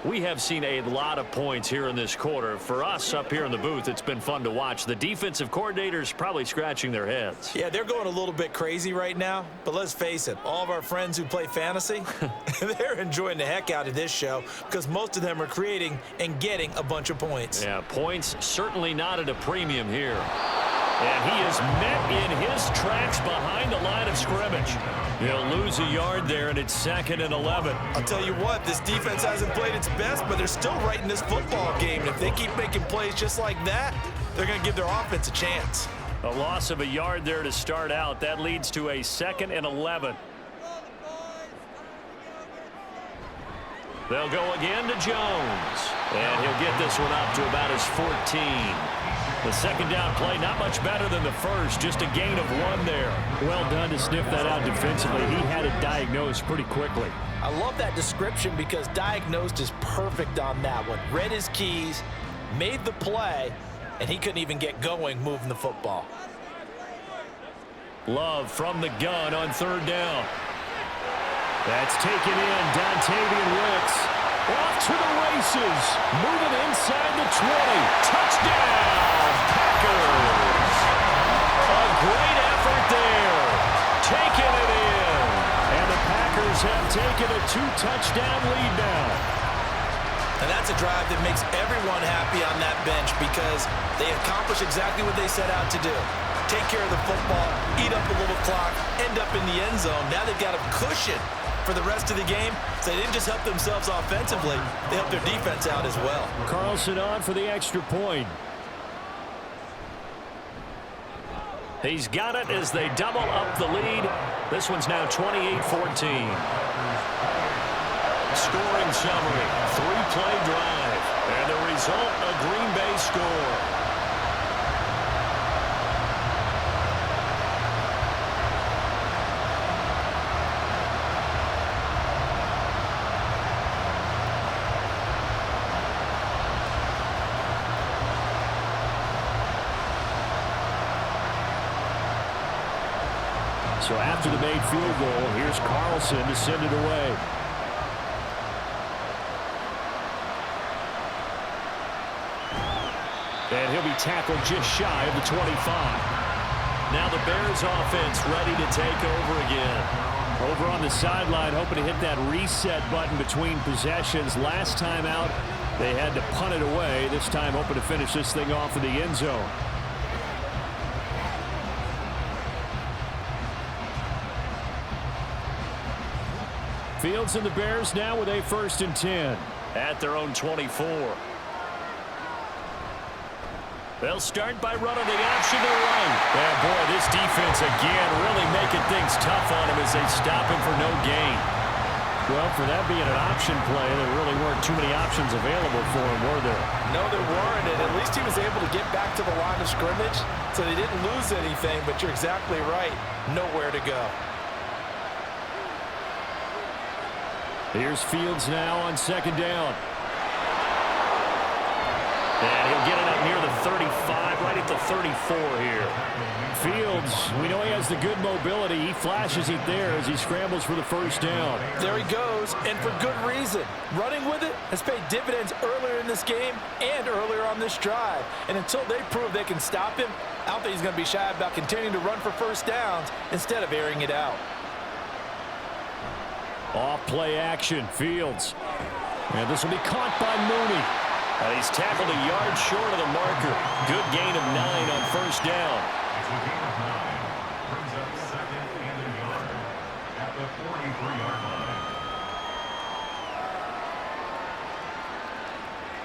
We have seen a lot of points here in this quarter. For us up here in the booth, it's been fun to watch. The defensive coordinators probably scratching their heads. Yeah, they're going a little bit crazy right now. But let's face it, all of our friends who play fantasy, they're enjoying the heck out of this show because most of them are creating and getting a bunch of points. Yeah, points certainly not at a premium here. And he is met in his tracks behind the line of scrimmage. He'll lose a yard there, and it's 2nd and 11. I'll tell you what, this defense hasn't played its best, but they're still right in this football game. And if they keep making plays just like that, they're going to give their offense a chance. A loss of a yard there to start out. That leads to a 2nd and 11. They'll go again to Jones. And he'll get this one up to about his 14. The second down play, not much better than the first, just a gain of 1 there. Well done to sniff that out defensively. He had it diagnosed pretty quickly. I love that description because diagnosed is perfect on that one. Read his keys, made the play, and he couldn't even get going moving the football. Love from the gun on third down. That's taken in. Dontavian Wicks off to the races. Moving inside the 20. Touchdown, Packers. A great effort there. Taking it in. And the Packers have taken a 2-touchdown lead now. And that's a drive that makes everyone happy on that bench because they accomplish exactly what they set out to do. Take care of the football, eat up a little clock, end up in the end zone. Now they've got a cushion for the rest of the game. So they didn't just help themselves offensively, they helped their defense out as well. Carlson on for the extra point. He's got it as they double up the lead. This one's now 28-14. Scoring summary, 3-play drive. And the result, a Green Bay score. So after the made field goal, here's Carlson to send it away. And he'll be tackled just shy of the 25. Now the Bears offense ready to take over again. Over on the sideline, hoping to hit that reset button between possessions. Last time out, they had to punt it away. This time hoping to finish this thing off in the end zone. Fields and the Bears now with a 1st and 10 at their own 24. They'll start by running the option to the right. Yeah, boy, this defense again really making things tough on him as they stop him for no gain. Well, for that being an option play, there really weren't too many options available for him, were there? No, there weren't, and at least he was able to get back to the line of scrimmage, so they didn't lose anything, but you're exactly right. Nowhere to go. Here's Fields now on 2nd down. And he'll get it up near the 35, right at the 34 here. Fields, we know he has the good mobility. He flashes it there as he scrambles for the 1st down. There he goes, and for good reason. Running with it has paid dividends earlier in this game and earlier on this drive. And until they prove they can stop him, I don't think he's going to be shy about continuing to run for 1st downs instead of airing it out. Off play action, Fields. And this will be caught by Mooney. And he's tackled a yard short of the marker. Good gain of 9 on 1st down.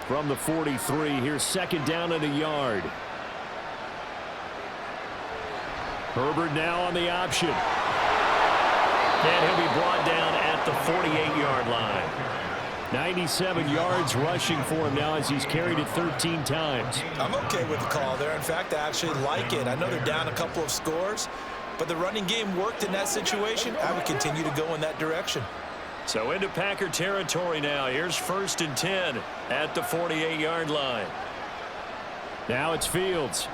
From the 43, here's 2nd down and a yard. Herbert now on the option. And he'll be brought down at the 48-yard line. 97 yards rushing for him now as he's carried it 13 times. I'm okay with the call there. In fact, I actually like it. I know they're down a couple of scores, but the running game worked in that situation. I would continue to go in that direction. So into Packer territory now. Here's 1st and 10 at the 48-yard line. Now it's Fields.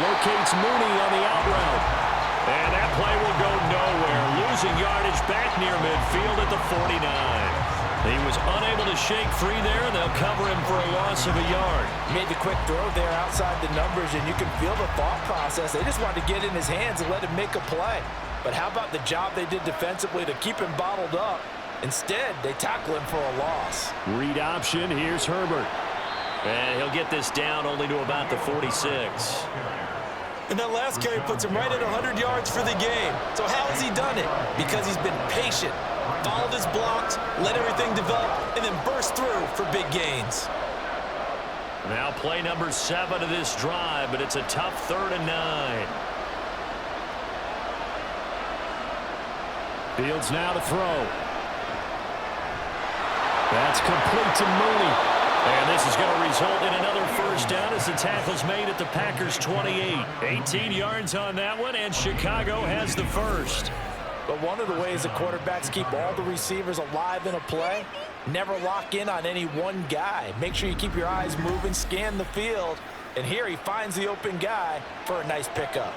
Locates Mooney on the out route. And that play will go nowhere. Losing yardage back near midfield at the 49. He was unable to shake free there, and they'll cover him for a loss of a yard. Made the quick throw there outside the numbers, and you can feel the thought process. They just wanted to get in his hands and let him make a play. But how about the job they did defensively to keep him bottled up? Instead, they tackle him for a loss. Read option. Here's Herbert. And he'll get this down only to about the 46. And that last carry puts him right at 100 yards for the game. So how has he done it? Because he's been patient, followed his blocks, let everything develop, and then burst through for big gains. Now play number 7 of this drive, but it's a tough 3rd and 9. Fields now to throw. That's complete to Mooney. And this is going to result in another 1st down as the tackle's made at the Packers' 28. 18 yards on that one, and Chicago has the 1st. But one of the ways the quarterbacks keep all the receivers alive in a play, never lock in on any one guy. Make sure you keep your eyes moving, scan the field, and here he finds the open guy for a nice pickup.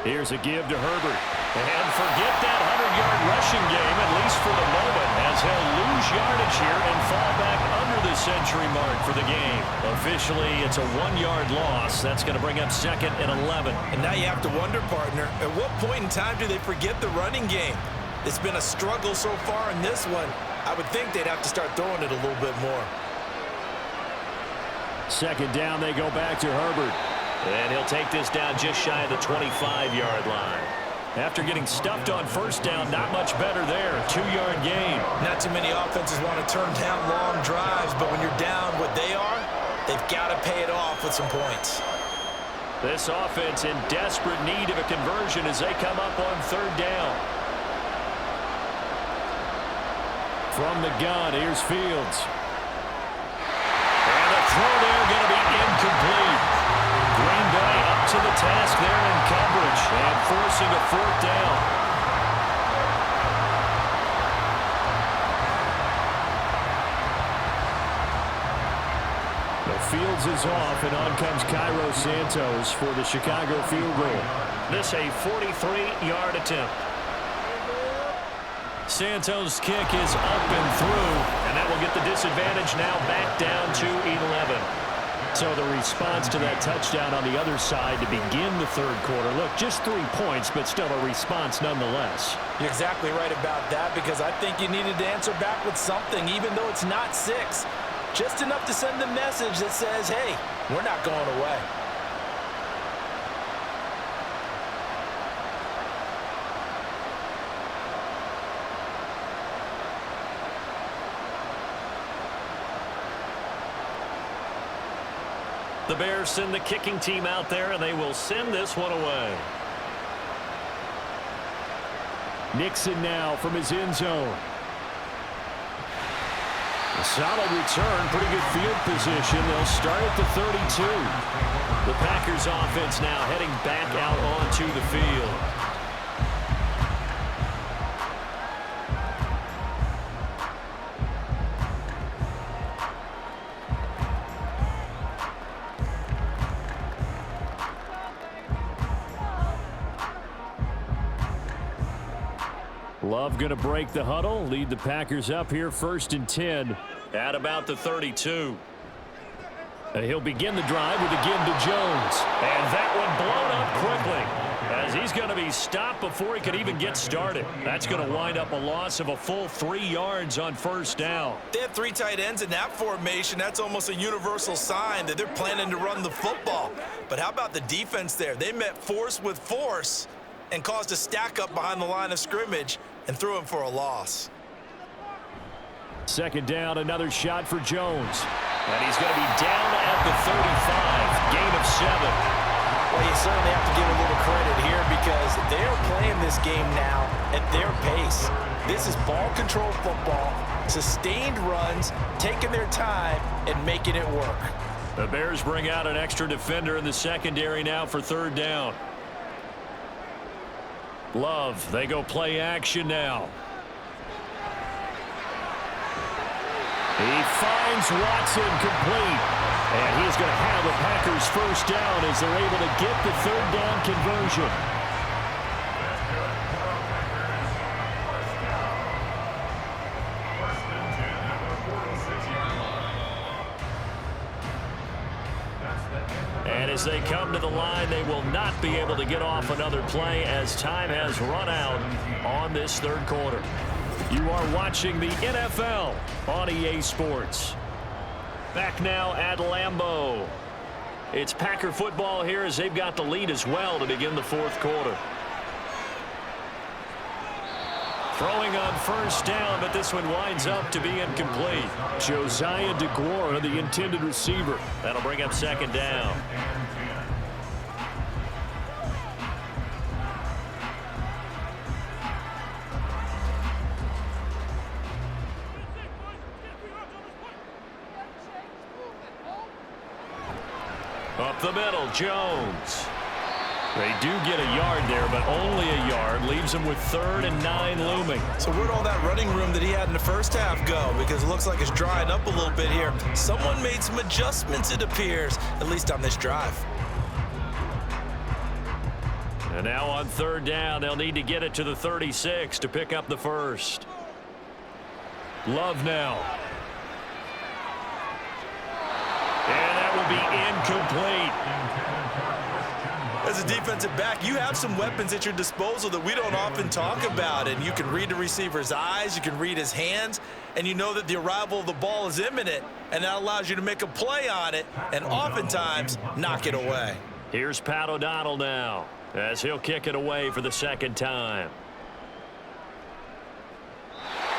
Here's a give to Herbert. And forget that 100-yard rushing game, at least for the moment, as he'll lose yardage here and fall back under the century mark for the game. Officially, it's a 1-yard loss. That's going to bring up 2nd and 11. And now you have to wonder, partner, at what point in time do they forget the running game? It's been a struggle so far in this one. I would think they'd have to start throwing it a little bit more. 2nd down, they go back to Herbert. And he'll take this down just shy of the 25-yard line. After getting stuffed on 1st down, not much better there. 2-yard gain. Not too many offenses want to turn down long drives, but when you're down what they are, they've got to pay it off with some points. This offense in desperate need of a conversion as they come up on 3rd down. From the gun, here's Fields. And the throw there going to be incomplete. Green Bay up to the task there in coverage and forcing a 4th down. The Fields is off, and on comes Cairo Santos for the Chicago field goal. This a 43-yard attempt. Santos' kick is up and through, and that will get the disadvantage now back down to 11. So the response to that touchdown on the other side to begin the 3rd quarter. Look, just 3 points, but still a response nonetheless. You're exactly right about that, because I think you needed to answer back with something, even though it's not 6. Just enough to send the message that says, hey, we're not going away. The Bears send the kicking team out there, and they will send this one away. Nixon now from his end zone. A solid return, pretty good field position. They'll start at the 32. The Packers offense now heading back out onto the field. Love going to break the huddle, lead the Packers up here 1st and 10 at about the 32. He'll begin the drive with a give to Jones. And that one blown up quickly as he's going to be stopped before he could even get started. That's going to wind up a loss of a full 3 yards on 1st down. They have 3 tight ends in that formation. That's almost a universal sign that they're planning to run the football. But how about the defense there? They met force with force and caused a stack up behind the line of scrimmage and threw him for a loss. 2nd down, another shot for Jones. And he's going to be down at the 35, gain of 7. Well, you certainly have to give a little credit here because they're playing this game now at their pace. This is ball control football, sustained runs, taking their time and making it work. The Bears bring out an extra defender in the secondary now for 3rd down. Love, they go play action now. He finds Watson complete. And he's going to have the Packers 1st down as they're able to get the 3rd down conversion. And as they come to the line, they will not be able to get off another play as time has run out on this 3rd quarter. You are watching the NFL on EA Sports. Back now at Lambeau. It's Packer football here as they've got the lead as well to begin the 4th quarter. Throwing on 1st down, but this one winds up to be incomplete. Josiah DeGuara, the intended receiver. That'll bring up 2nd down. Up the middle, Jones. They do get a yard there, but only a yard. Leaves them with 3rd and 9 looming. So where'd all that running room that he had in the 1st half go? Because it looks like it's drying up a little bit here. Someone made some adjustments, it appears, at least on this drive. And now on third down, they'll need to get it to the 36 to pick up the first. Love now. And that will be incomplete. As a defensive back, you have some weapons at your disposal that we don't often talk about, and you can read the receiver's eyes, you can read his hands, and you know that the arrival of the ball is imminent, and that allows you to make a play on it and oftentimes knock it away. Here's Pat O'Donnell now, as he'll kick it away for the second time.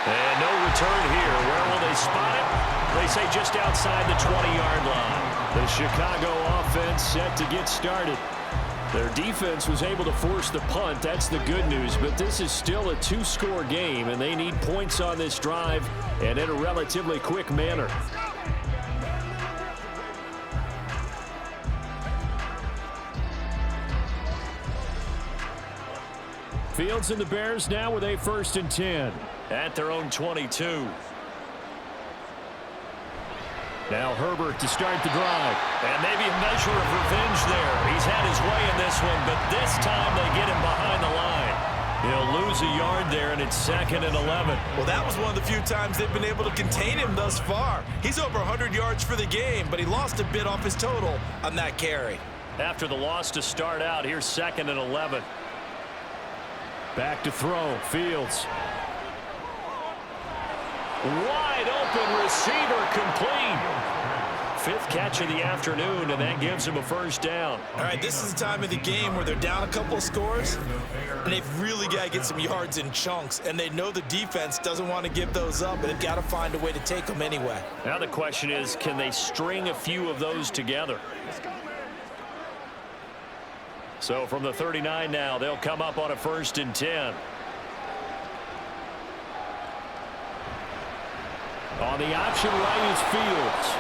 And no return here. Where will they spot it? They say just outside the 20-yard line. The Chicago offense set to get started. Their defense was able to force the punt. That's the good news, but this is still a two-score game, and they need points on this drive and in a relatively quick manner. Fields and the Bears now with a 1st and 10 at their own 22. Now Herbert to start the drive. And maybe a measure of revenge there. He's had his way in this one, but this time they get him behind the line. He'll lose a yard there, and it's 2nd and 11. Well, that was one of the few times they've been able to contain him thus far. He's over 100 yards for the game, but he lost a bit off his total on that carry. After the loss to start out, here's 2nd and 11. Back to throw. Fields. Wide open receiver, complete. 5th catch of the afternoon, and that gives him a 1st down. All right, this is the time of the game where they're down a couple of scores, and they've really got to get some yards in chunks, and they know the defense doesn't want to give those up, but they've got to find a way to take them anyway. Now the question is, can they string a few of those together? So from the 39 now, they'll come up on a 1st and 10. On the option right is Fields.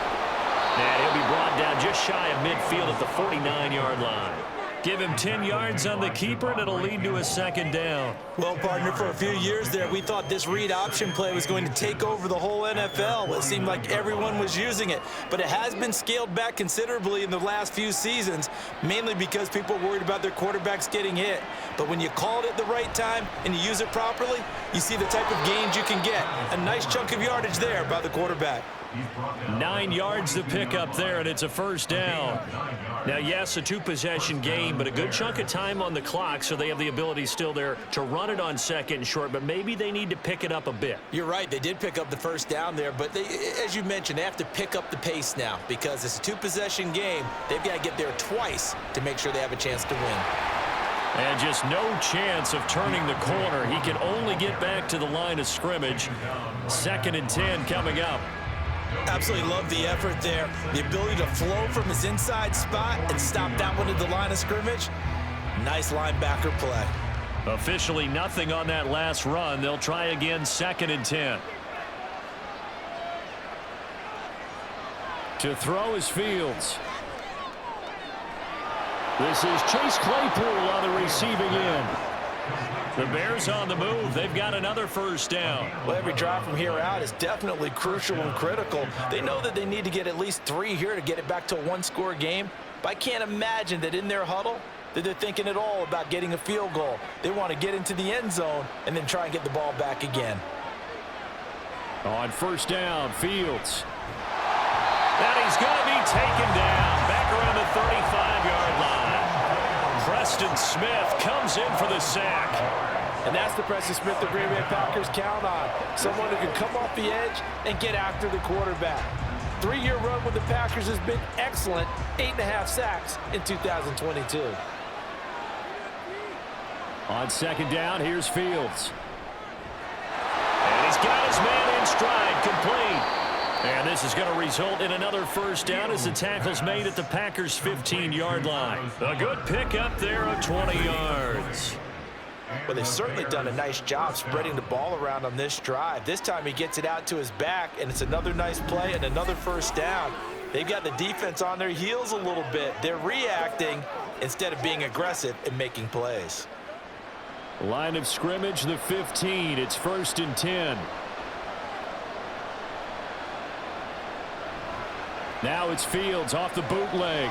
And he'll be brought down just shy of midfield at the 49-yard line. Give him 10 yards on the keeper, and it'll lead to a 2nd down. Well, partner, for a few years there, we thought this read option play was going to take over the whole NFL. It seemed like everyone was using it. But it has been scaled back considerably in the last few seasons, mainly because people are worried about their quarterbacks getting hit. But when you call it at the right time and you use it properly, you see the type of gains you can get. A nice chunk of yardage there by the quarterback. 9 yards to pick up there, and it's a 1st down. Now, yes, a 2-possession game, but a good chunk of time on the clock, so they have the ability still there to run it on 2nd and short, but maybe they need to pick it up a bit. You're right. They did pick up the 1st down there, but they, as you mentioned, they have to pick up the pace now because it's a 2-possession game. They've got to get there twice to make sure they have a chance to win. And just no chance of turning the corner. He can only get back to the line of scrimmage. 2nd and 10 coming up. Absolutely love the effort there. The ability to flow from his inside spot and stop that one at the line of scrimmage. Nice linebacker play. Officially nothing on that last run. They'll try again, 2nd and 10. To throw is Fields. This is Chase Claypool on the receiving end. The Bears on the move. They've got another 1st down. Well, every drive from here out is definitely crucial and critical. They know that they need to get at least 3 here to get it back to a 1-score game. But I can't imagine that in their huddle that they're thinking at all about getting a field goal. They want to get into the end zone and then try and get the ball back again. On 1st down, Fields. And he's going to be taken down back around the 35-yard line. Preston Smith comes in for the sack. And that's the Preston Smith the Green Bay Packers count on. Someone who can come off the edge and get after the quarterback. 3-year run with the Packers has been excellent. 8.5 sacks in 2022. On 2nd down, here's Fields. And he's got his man in stride, complete. And this is going to result in another 1st down as the tackle's made at the Packers' 15-yard line. A good pickup there of 20 yards. Well, they've certainly done a nice job spreading the ball around on this drive. This time he gets it out to his back, and it's another nice play and another 1st down. They've got the defense on their heels a little bit. They're reacting instead of being aggressive and making plays. Line of scrimmage, the 15. It's 1st and 10. Now it's Fields off the bootleg.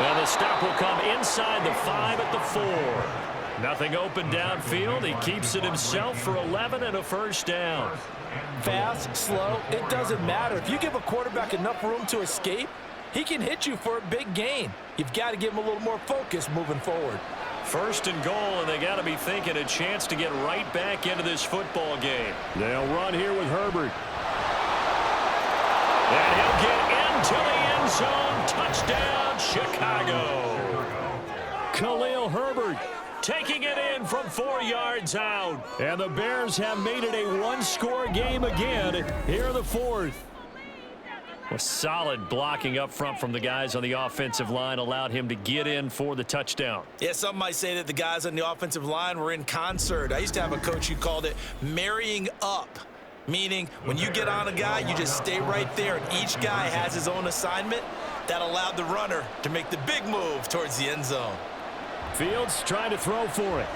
And the stop will come inside the 5 at the 4. Nothing open downfield. He keeps it himself for 11 and a first down. Fast, slow, it doesn't matter. If you give a quarterback enough room to escape, he can hit you for a big gain. You've got to give him a little more focus moving forward. First and goal, and they got to be thinking a chance to get right back into this football game. They'll run here with Herbert. And he'll get into the end zone. Touchdown, Chicago. Khalil Herbert taking it in from 4 yards out. And the Bears have made it a one-score game again here in the 4th. A solid blocking up front from the guys on the offensive line allowed him to get in for the touchdown. Yeah, some might say that the guys on the offensive line were in concert. I used to have a coach who called it marrying up, meaning when you get on a guy, you just stay right there, and each guy has his own assignment. That allowed the runner to make the big move towards the end zone. Fields trying to throw for it.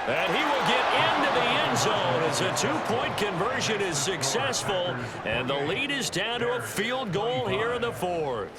And he will get into the end zone as a 2-point conversion is successful. And the lead is down to a field goal here in the 4th.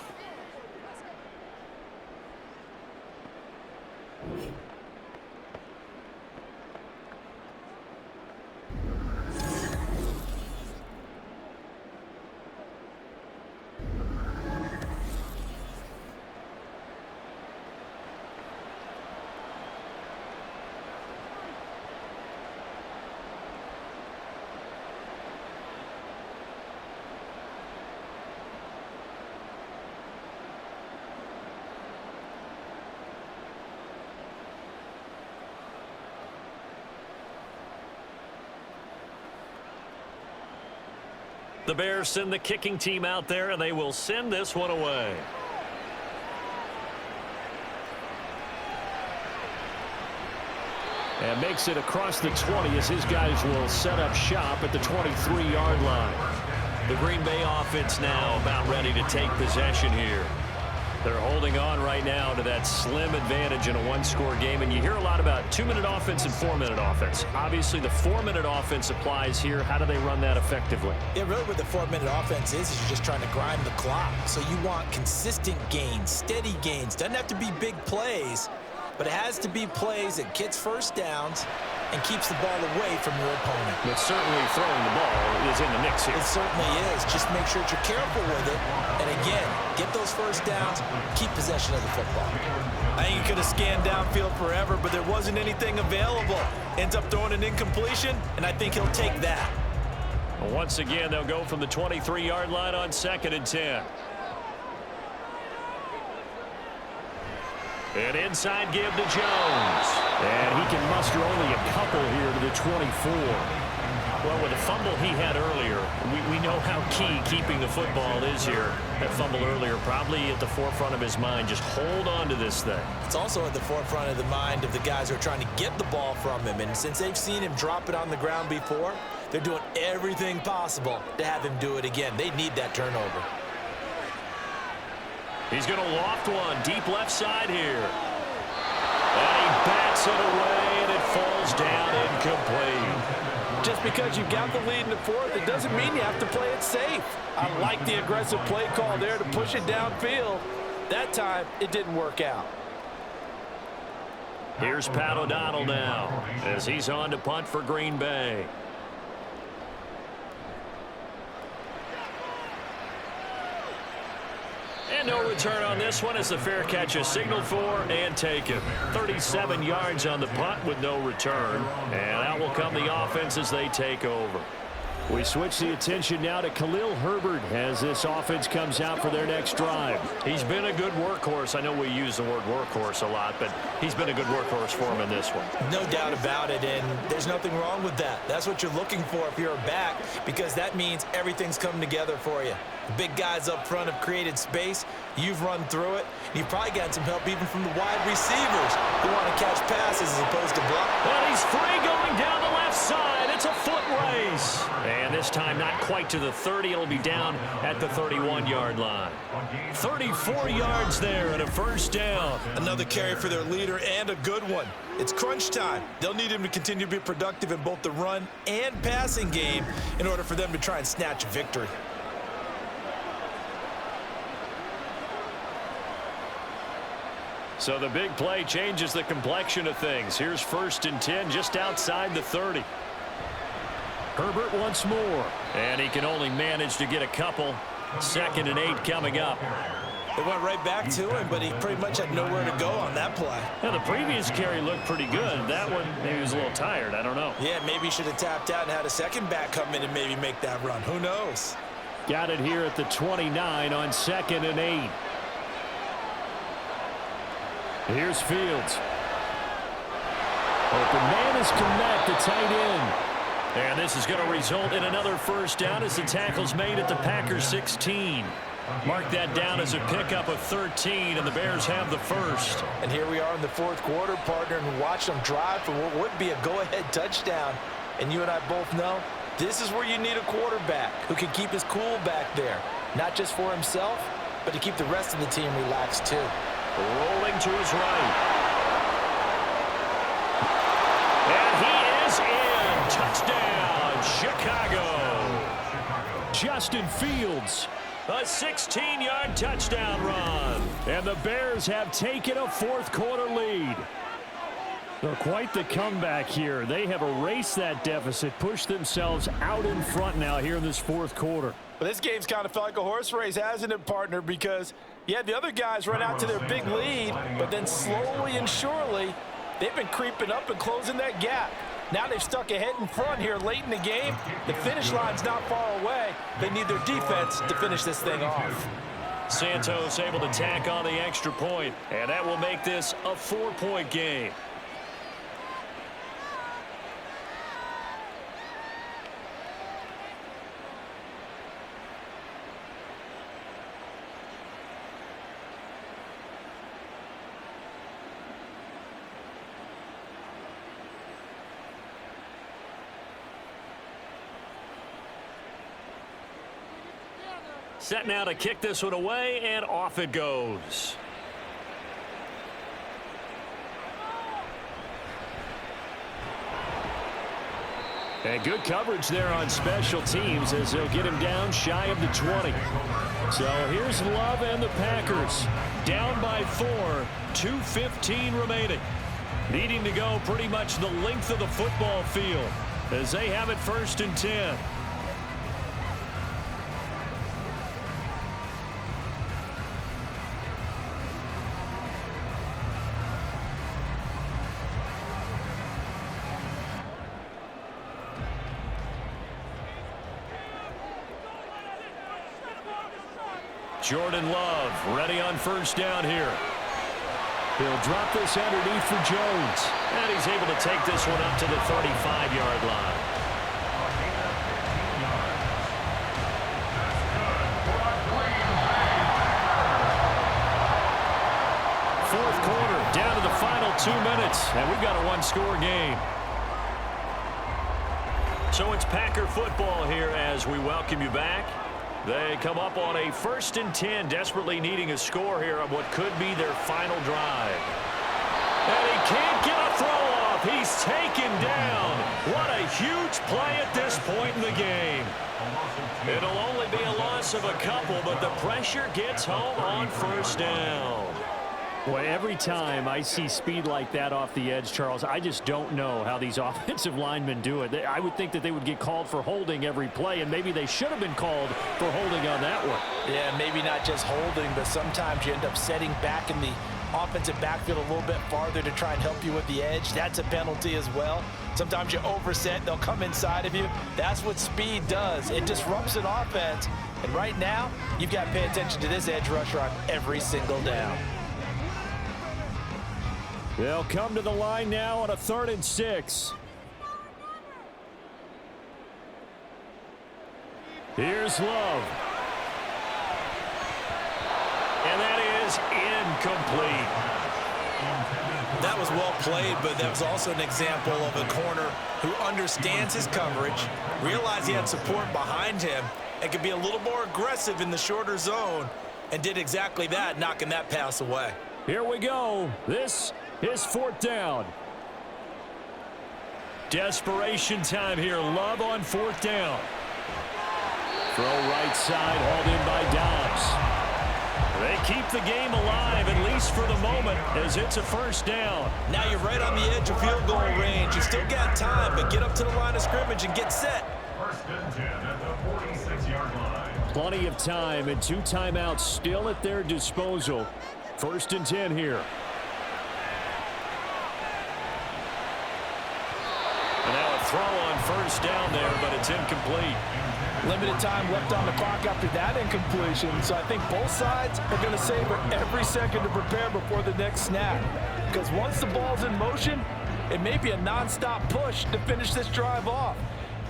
The Bears send the kicking team out there, and they will send this one away. And makes it across the 20 as his guys will set up shop at the 23-yard line. The Green Bay offense now about ready to take possession here. They're holding on right now to that slim advantage in a one-score game, and you hear a lot about 2-minute offense and 4-minute offense. Obviously, the 4-minute offense applies here. How do they run that effectively? Yeah, really what the 4-minute offense is you're just trying to grind the clock. So you want consistent gains, steady gains. Doesn't have to be big plays, but it has to be plays that gets first downs and keeps the ball away from your opponent. But certainly throwing the ball is in the mix here. It certainly is. Just make sure that you're careful with it. And again, get those first downs, keep possession of the football. I think he could have scanned downfield forever, but there wasn't anything available. Ends up throwing an incompletion, and I think he'll take that. Well, once again, they'll go from the 23-yard line on 2nd and 10. An inside give to Jones. And he can muster only a couple here to the 24. Well, with the fumble he had earlier, we know how key keeping the football is here. That fumble earlier probably at the forefront of his mind. Just hold on to this thing. It's also at the forefront of the mind of the guys who are trying to get the ball from him. And since they've seen him drop it on the ground before, they're doing everything possible to have him do it again. They need that turnover. He's going to loft one deep left side here. And he bats it away, and it falls down incomplete. Just because you've got the lead in the 4th, it doesn't mean you have to play it safe. I like the aggressive play call there to push it downfield. That time, it didn't work out. Here's Pat O'Donnell now as he's on to punt for Green Bay. And no return on this one as the fair catch is signaled for and taken. 37 yards on the punt with no return. And out will come the offense as they take over. We switch the attention now to Khalil Herbert as this offense comes out for their next drive. He's been a good workhorse. I know we use the word workhorse a lot, but he's been a good workhorse for him in this one. No doubt about it, and there's nothing wrong with that. That's what you're looking for if you're a back, because that means everything's come together for you. The big guys up front have created space. You've run through it. You've probably gotten some help even from the wide receivers who want to catch passes as opposed to block. And he's free going down the left side. It's a foot race. And this time not quite to the 30. It'll be down at the 31-yard line. 34 yards there and a first down. Another carry for their leader and a good one. It's crunch time. They'll need him to continue to be productive in both the run and passing game in order for them to try and snatch a victory. So the big play changes the complexion of things. Here's 1st and 10 just outside the 30. Herbert once more. And he can only manage to get a couple. 2nd and 8 coming up. They went right back to him, but he pretty much had nowhere to go on that play. Now, the previous carry looked pretty good. That one, maybe he was a little tired. I don't know. Yeah, maybe he should have tapped out and had a second back come in and maybe make that run. Who knows? Got it here at the 29 on 2nd and 8. Here's Fields. Open man is Connect, the tight end. And this is going to result in another 1st down as the tackle's made at the Packers 16. Mark that down as a pickup of 13, and the Bears have the 1st. And here we are in the 4th quarter, partner, and watch them drive for what would be a go-ahead touchdown. And you and I both know this is where you need a quarterback who can keep his cool back there, not just for himself, but to keep the rest of the team relaxed too. Rolling to his right. And he is in. Touchdown, Chicago. Justin Fields. A 16-yard touchdown run. And the Bears have taken a 4th quarter lead. So quite the comeback here. They have erased that deficit, pushed themselves out in front now here in this 4th quarter. But this game's kind of felt like a horse race, hasn't it, partner? Because, yeah, the other guys run out to their big lead, but then slowly and surely, they've been creeping up and closing that gap. Now they've stuck ahead in front here late in the game. The finish line's not far away. They need their defense to finish this thing off. Santos able to tack on the extra point, and that will make this a 4-point game. Set now to kick this one away, and off it goes. And good coverage there on special teams as they'll get him down shy of the 20. So here's Love and the Packers. Down by 4, 2:15 remaining. Needing to go pretty much the length of the football field as they have it 1st and 10. Jordan Love ready on 1st down here. He'll drop this underneath for Jones. And he's able to take this one up to the 35-yard line. Fourth quarter, down to the final 2 minutes. And we've got a 1-score game. So it's Packer football here as we welcome you back. They come up on a 1st and 10, desperately needing a score here on what could be their final drive. And he can't get a throw off. He's taken down. What a huge play at this point in the game. It'll only be a loss of a couple, but the pressure gets home on 1st down. Boy, every time I see speed like that off the edge, Charles, I just don't know how these offensive linemen do it. I would think that they would get called for holding every play, and maybe they should have been called for holding on that one. Yeah, maybe not just holding, but sometimes you end up setting back in the offensive backfield a little bit farther to try and help you with the edge. That's a penalty as well. Sometimes you overset, they'll come inside of you. That's what speed does. It disrupts an offense. And right now, you've got to pay attention to this edge rusher on every single down. They'll come to the line now on a 3rd and 6. Here's Love. And that is incomplete. That was well played, but that was also an example of a corner who understands his coverage, realized he had support behind him, and could be a little more aggressive in the shorter zone, and did exactly that, knocking that pass away. Here we go. This is 4th down. Desperation time here. Love on 4th down. Throw right side, hauled in by Dobbs. They keep the game alive, at least for the moment, as it's a first down. Now you're right on the edge of field goal range. You still got time, but get up to the line of scrimmage and get set. First and 10 at the 46-yard line. Plenty of time and 2 timeouts still at their disposal. First and 10 here. And now a throw on first down there, but it's incomplete. Limited time left on the clock after that incompletion, so I think both sides are going to savor every second to prepare before the next snap. Because once the ball's in motion, it may be a non-stop push to finish this drive off.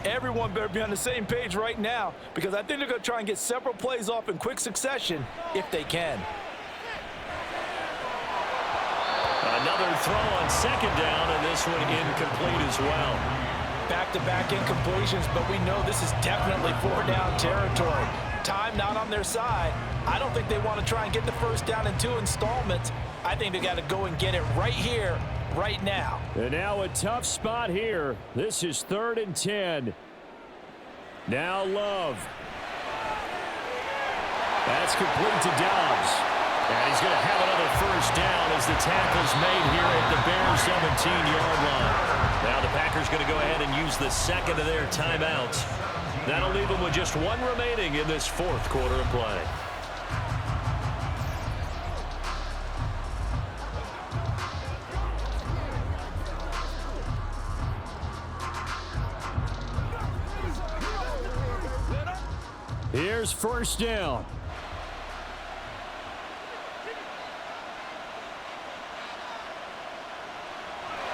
Everyone better be on the same page right now, because I think they're going to try and get several plays off in quick succession if they can. Another throw on second down, and this one incomplete as well. Back-to-back incompletions, but we know this is definitely 4-down territory. Time not on their side. I don't think they want to try and get the first down in 2 installments. I think they got to go and get it right here, right now. And now a tough spot here. This is 3rd and 10. Now Love. That's complete to Dobbs. And he's going to have another first down as the tackle's made here at the Bears 17-yard line. Now the Packers going to go ahead and use the second of their timeouts. That'll leave them with just 1 remaining in this 4th quarter of play. Here's first down.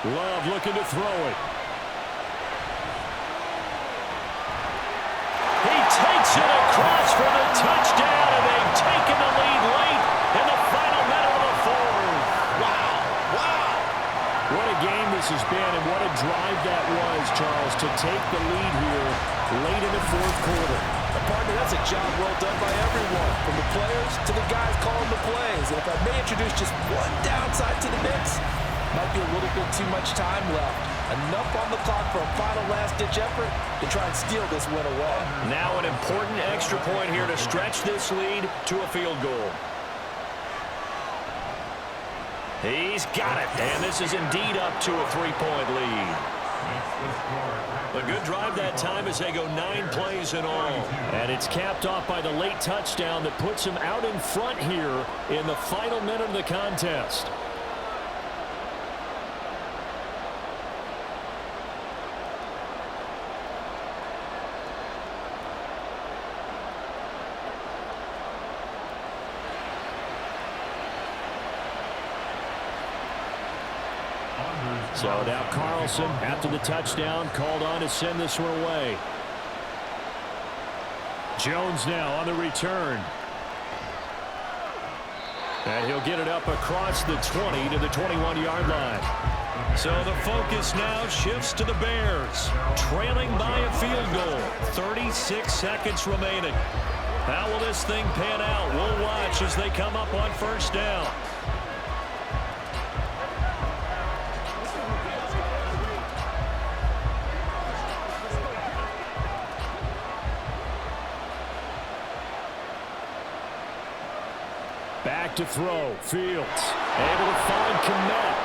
Love looking to throw it. He takes it across for the touchdown, and they've taken the lead late in the final minute of the 4th. Wow. What a game this has been, and what a drive that was, Charles, to take the lead here late in the 4th quarter. Partner, that's a job well done by everyone, from the players to the guys calling the plays. And if I may introduce just one downside to the mix, might be a little bit too much time left. Enough on the clock for a final last-ditch effort to try and steal this win away. Now an important extra point here to stretch this lead to a field goal. He's got it, and this is indeed up to a 3-point lead. A good drive that time as they go 9 plays in all. And it's capped off by the late touchdown that puts him out in front here in the final minute of the contest. So now Carlson, after the touchdown, called on to send this one away. Jones now on the return. And he'll get it up across the 20 to the 21-yard line. So the focus now shifts to the Bears, trailing by a field goal. 36 seconds remaining. How will this thing pan out? We'll watch as they come up on first down. Back to throw. Fields able to find Kmet.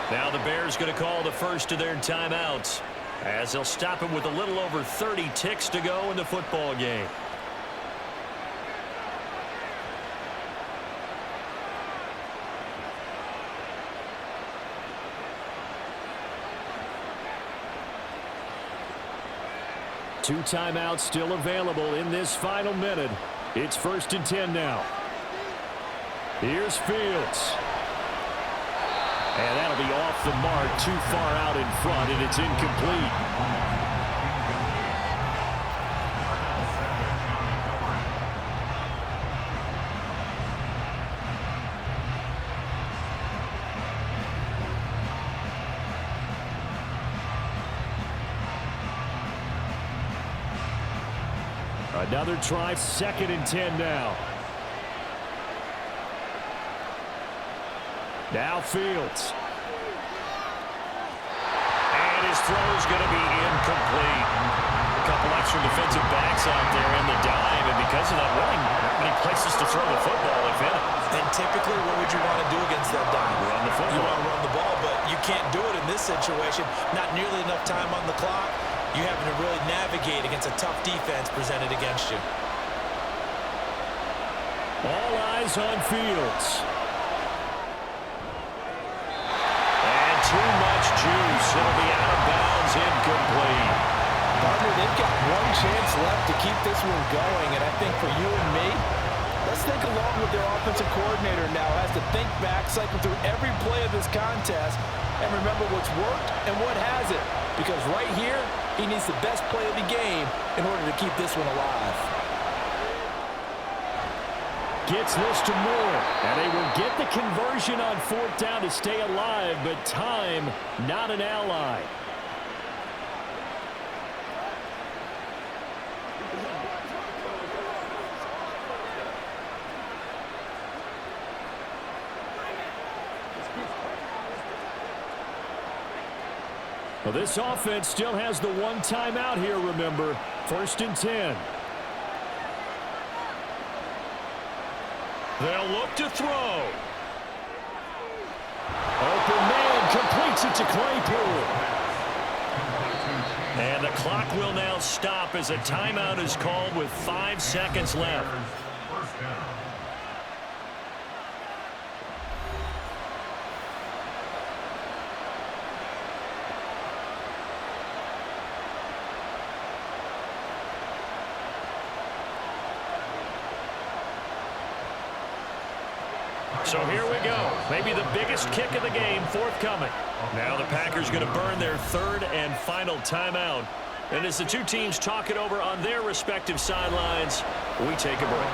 Now the Bears going to call the first of their timeouts as they'll stop him with a little over 30 ticks to go in the football game. Two timeouts still available in this final minute. It's 1st and 10 now. Here's Fields. And that'll be off the mark, too far out in front, and it's incomplete. Another try, 2nd and 10 now. Now Fields. And his throw is going to be incomplete. A couple extra defensive backs out there in the dime, and because of that, really not many places to throw the football, if any. And typically, what would you want to do against that dime? Run the football. You want to run the ball, but you can't do it in this situation. Not nearly enough time on the clock. You having to really navigate against a tough defense presented against you. All eyes on Fields. And too much juice. It'll be out of bounds, incomplete. Partner, they've got one chance left to keep this one going, and I think for you and me, let's think along with their offensive coordinator now has to think back, cycle through every play of this contest, and remember what's worked and what hasn't. Because right here, he needs the best play of the game in order to keep this one alive. Gets this to Moore, and they will get the conversion on 4th down to stay alive, but time not an ally. Well, this offense still has the one timeout here, remember. 1st and 10. They'll look to throw. Open man completes it to Claypool. And the clock will now stop as a timeout is called with 5 seconds left. First down. So here we go. Maybe the biggest kick of the game forthcoming. Now the Packers going to burn their 3rd and final timeout. And as the two teams talk it over on their respective sidelines, we take a break.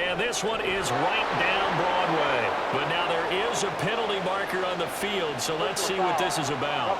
And this one is right down Broadway. But now there is a penalty marker on the field, so let's see what this is about.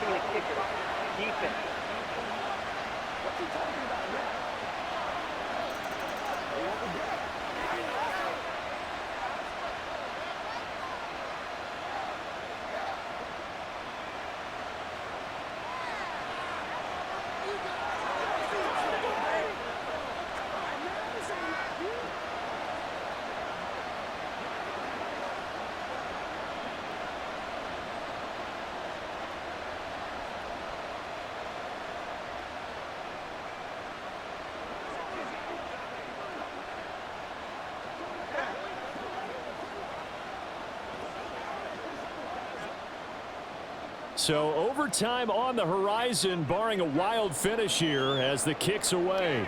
So overtime on the horizon, barring a wild finish here as the kick's away.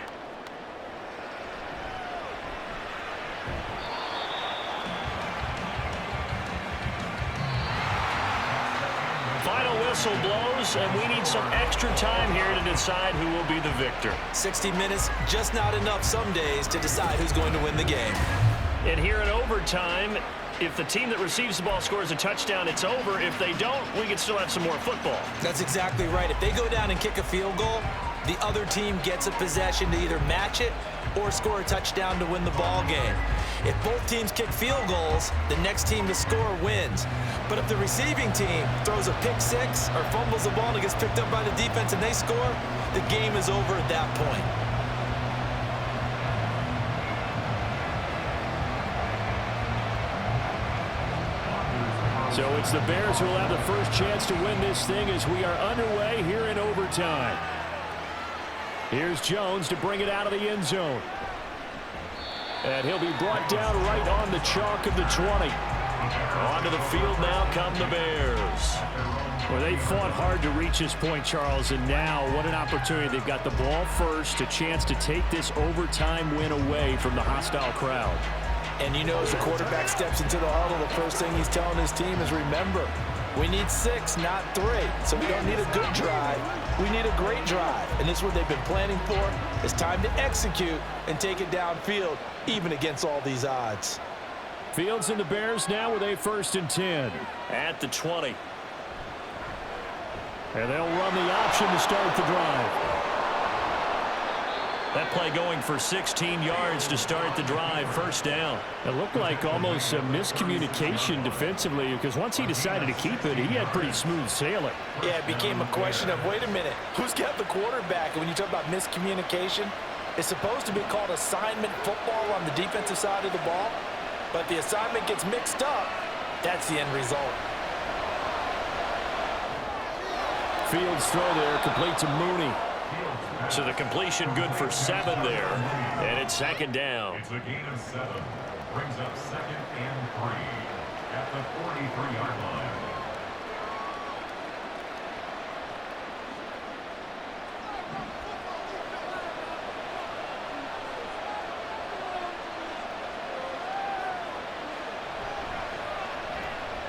Final whistle blows, and we need some extra time here to decide who will be the victor. 60 minutes, just not enough some days to decide who's going to win the game. And here in overtime, if the team that receives the ball scores a touchdown, it's over. If they don't, we can still have some more football. That's exactly right. If they go down and kick a field goal, the other team gets a possession to either match it or score a touchdown to win the ball game. If both teams kick field goals, the next team to score wins. But if the receiving team throws a pick six or fumbles the ball and it gets picked up by the defense and they score, the game is over at that point. So it's the Bears who will have the first chance to win this thing as we are underway here in overtime. Here's Jones to bring it out of the end zone. And he'll be brought down right on the chalk of the 20. Onto the field now come the Bears. Well, they fought hard to reach this point, Charles, and now what an opportunity. They've got the ball first, a chance to take this overtime win away from the hostile crowd. And you know, as the quarterback steps into the huddle, the first thing he's telling his team is, remember, we need 6, not 3. So we don't need a good drive. We need a great drive. And this is what they've been planning for. It's time to execute and take it downfield, even against all these odds. Fields and the Bears now with a 1st and 10 at the 20. And they'll run the option to start the drive. That play going for 16 yards to start the drive, first down. It looked like almost a miscommunication defensively because once he decided to keep it, he had pretty smooth sailing. Yeah, it became a question of, wait a minute, who's got the quarterback? And when you talk about miscommunication, it's supposed to be called assignment football on the defensive side of the ball. But if the assignment gets mixed up, that's the end result. Fields throw there, complete to Mooney. So the completion good for 7 there. And it's second down. It's a gain of 7. Brings up 2nd and 3 at the 43-yard line.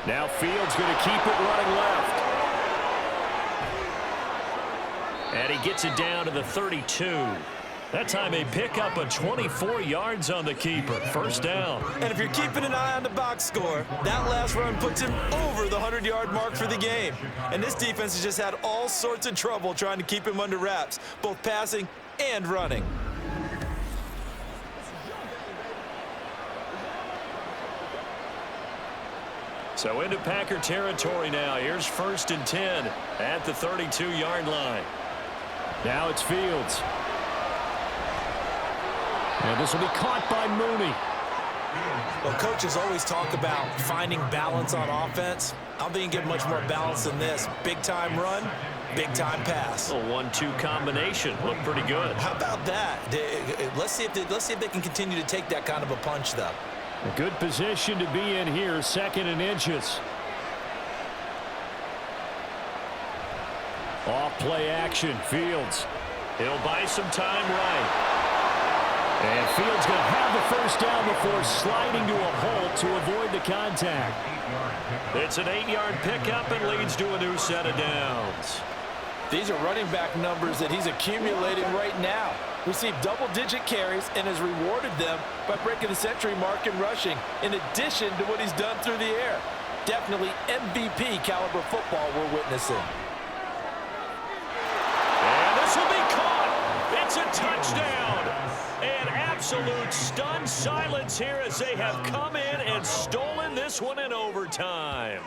Now Fields going to keep it running left. And he gets it down to the 32. That time they pick up a 24 yards on the keeper. First down. And if you're keeping an eye on the box score, that last run puts him over the 100-yard mark for the game. And this defense has just had all sorts of trouble trying to keep him under wraps, both passing and running. So into Packer territory now. Here's 1st and 10 at the 32-yard line. Now it's Fields. And this will be caught by Mooney. Well, coaches always talk about finding balance on offense. I don't think you can get much more balance than this. Big-time run, big-time pass. A 1-2 combination. Looked pretty good. How about that? Let's see if they can continue to take that kind of a punch, though. A good position to be in here, 2nd and inches. Off play action, Fields. He'll buy some time right. And Fields going to have the first down before sliding to a halt to avoid the contact. It's an 8-yard pickup and leads to a new set of downs. These are running back numbers that he's accumulating right now. Received double-digit carries and has rewarded them by breaking the century mark in rushing, in addition to what he's done through the air. Definitely MVP caliber football we're witnessing. And this will be caught. It's a touchdown. An absolute stunned silence here as they have come in and stolen this one in overtime.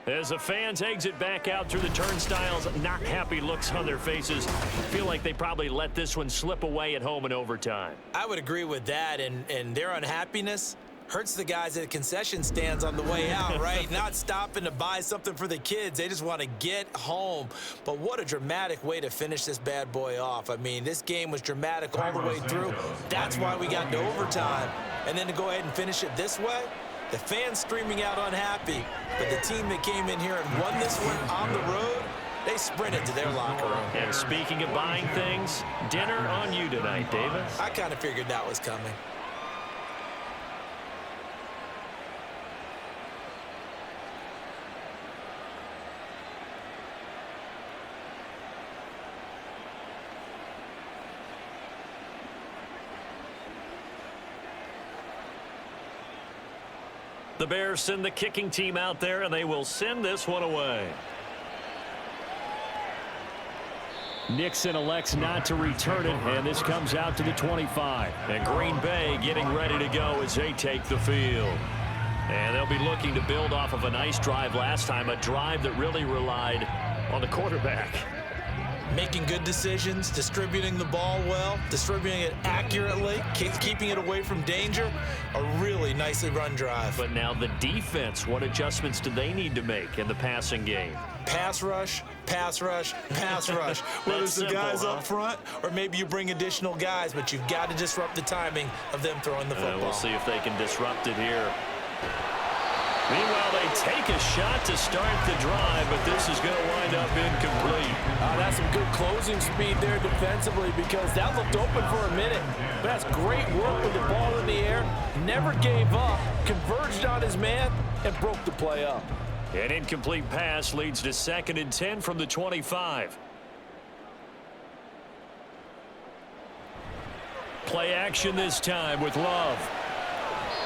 As the fans exit back out through the turnstiles, not happy looks on their faces. Feel like they probably let this one slip away at home in overtime. I would agree with that, and their unhappiness hurts the guys at the concession stands on the way out, right? Not stopping to buy something for the kids. They just want to get home. But what a dramatic way to finish this bad boy off. I mean, this game was dramatic all the way through. That's why we got to overtime. And then to go ahead and finish it this way, the fans streaming out unhappy, but the team that came in here and won this one on the road, they sprinted to their locker room. And speaking of buying things, dinner on you tonight, Davis. I kind of figured that was coming. The Bears send the kicking team out there, and they will send this one away. Nixon elects not to return it, and this comes out to the 25. And Green Bay getting ready to go as they take the field. And they'll be looking to build off of a nice drive last time, a drive that really relied on the quarterback. Making good decisions, distributing the ball well, distributing it accurately, keeping it away from danger. A really nicely run drive. But now the defense, what adjustments do they need to make in the passing game? Pass rush, pass rush, pass rush. Whether it's the guys up front or maybe you bring additional guys, but you've got to disrupt the timing of them throwing the football. We'll see if they can disrupt it here. Meanwhile, they take a shot to start the drive, but this is going to wind up incomplete. That's some good closing speed there defensively because that looked open for a minute. But that's great work with the ball in the air. Never gave up, converged on his man, and broke the play up. An incomplete pass leads to 2nd and 10 from the 25. Play action this time with Love.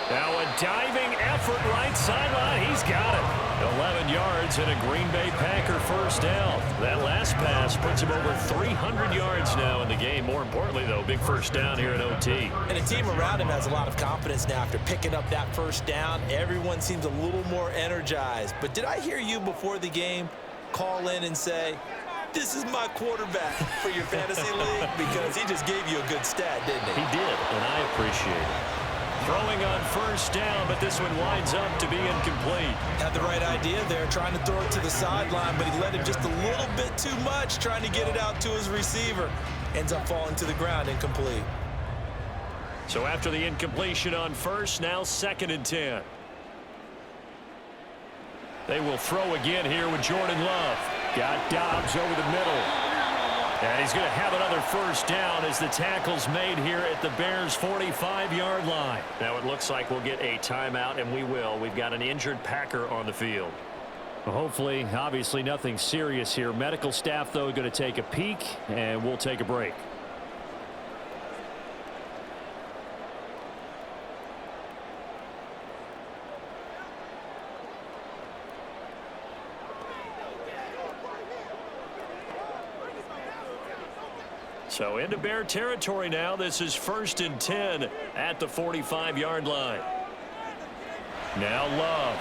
Now a diving effort right sideline. He's got it. 11 yards and a Green Bay Packer first down. That last pass puts him over 300 yards now in the game. More importantly, though, big first down here in OT. And the team around him has a lot of confidence now after picking up that first down. Everyone seems a little more energized. But did I hear you before the game call in and say, this is my quarterback for your fantasy league? Because he just gave you a good stat, didn't he? He did, and I appreciate it. Throwing on first down, but this one winds up to be incomplete. Had the right idea there, trying to throw it to the sideline, but he let him just a little bit too much, trying to get it out to his receiver. Ends up falling to the ground, incomplete. So after the incompletion on first, now 2nd and 10. They will throw again here with Jordan Love. Got Dobbs over the middle. And he's going to have another first down as the tackle's made here at the Bears' 45-yard line. Now it looks like we'll get a timeout, and we will. We've got an injured Packer on the field. Well, hopefully, obviously nothing serious here. Medical staff, though, going to take a peek, and we'll take a break. So into Bear territory now. This is 1st and 10 at the 45-yard line. Now Love.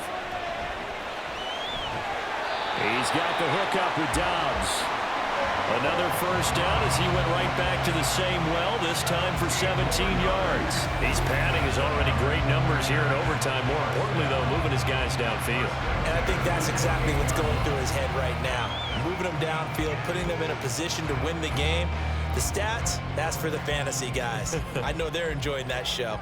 He's got the hook up with Dobbs. Another first down as he went right back to the same well, this time for 17 yards. He's padding his already great numbers here in overtime. More importantly, though, moving his guys downfield. And I think that's exactly what's going through his head right now. Moving them downfield, putting them in a position to win the game. The stats, that's for the fantasy guys. I know they're enjoying that show.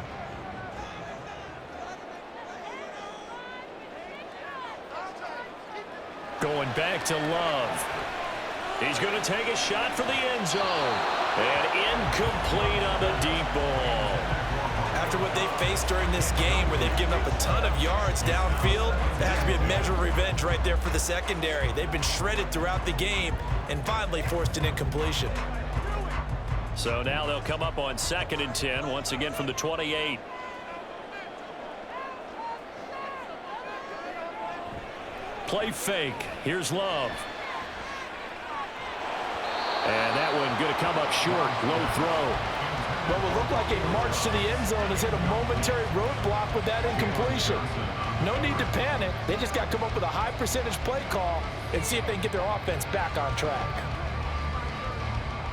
Going back to Love. He's going to take a shot for the end zone. And incomplete on the deep ball. After what they faced during this game where they've given up a ton of yards downfield, that has to be a measure of revenge right there for the secondary. They've been shredded throughout the game and finally forced an incompletion. So now they'll come up on 2nd and 10, once again from the 28. Play fake. Here's Love. And that one going to come up short. Low throw. What will look like a march to the end zone has hit a momentary roadblock with that incompletion. No need to panic. They just got to come up with a high percentage play call and see if they can get their offense back on track.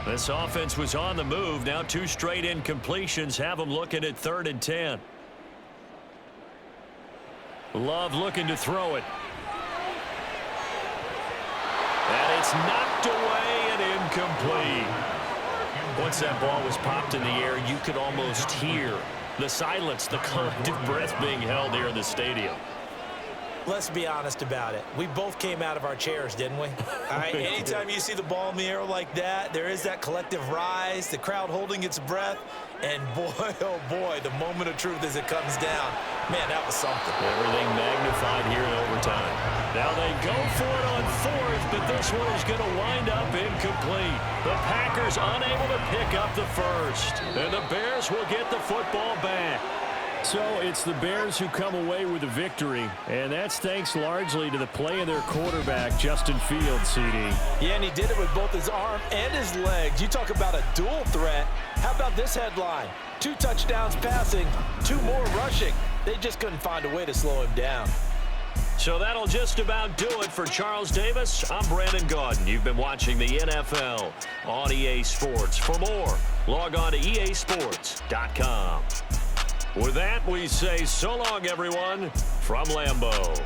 This offense was on the move. Now 2 straight incompletions have them looking at 3rd and 10. Love looking to throw it. And it's knocked away and incomplete. Once that ball was popped in the air, you could almost hear the silence, the collective breath being held here in the stadium. Let's be honest about it. We both came out of our chairs, didn't we? All right, anytime you see the ball in the air like that, there is that collective rise, the crowd holding its breath, and boy, oh boy, the moment of truth as it comes down. Man, that was something. Everything magnified here in overtime. Now they go for it on 4th, but this one is going to wind up incomplete. The Packers unable to pick up the first, and the Bears will get the football back. So it's the Bears who come away with a victory, and that's thanks largely to the play of their quarterback, Justin Fields, CD. Yeah, and he did it with both his arm and his legs. You talk about a dual threat. How about this headline? 2 touchdowns passing, 2 more rushing. They just couldn't find a way to slow him down. So that'll just about do it for Charles Davis. I'm Brandon Gaudin. You've been watching the NFL on EA Sports. For more, log on to easports.com. With that, we say so long, everyone, from Lambeau.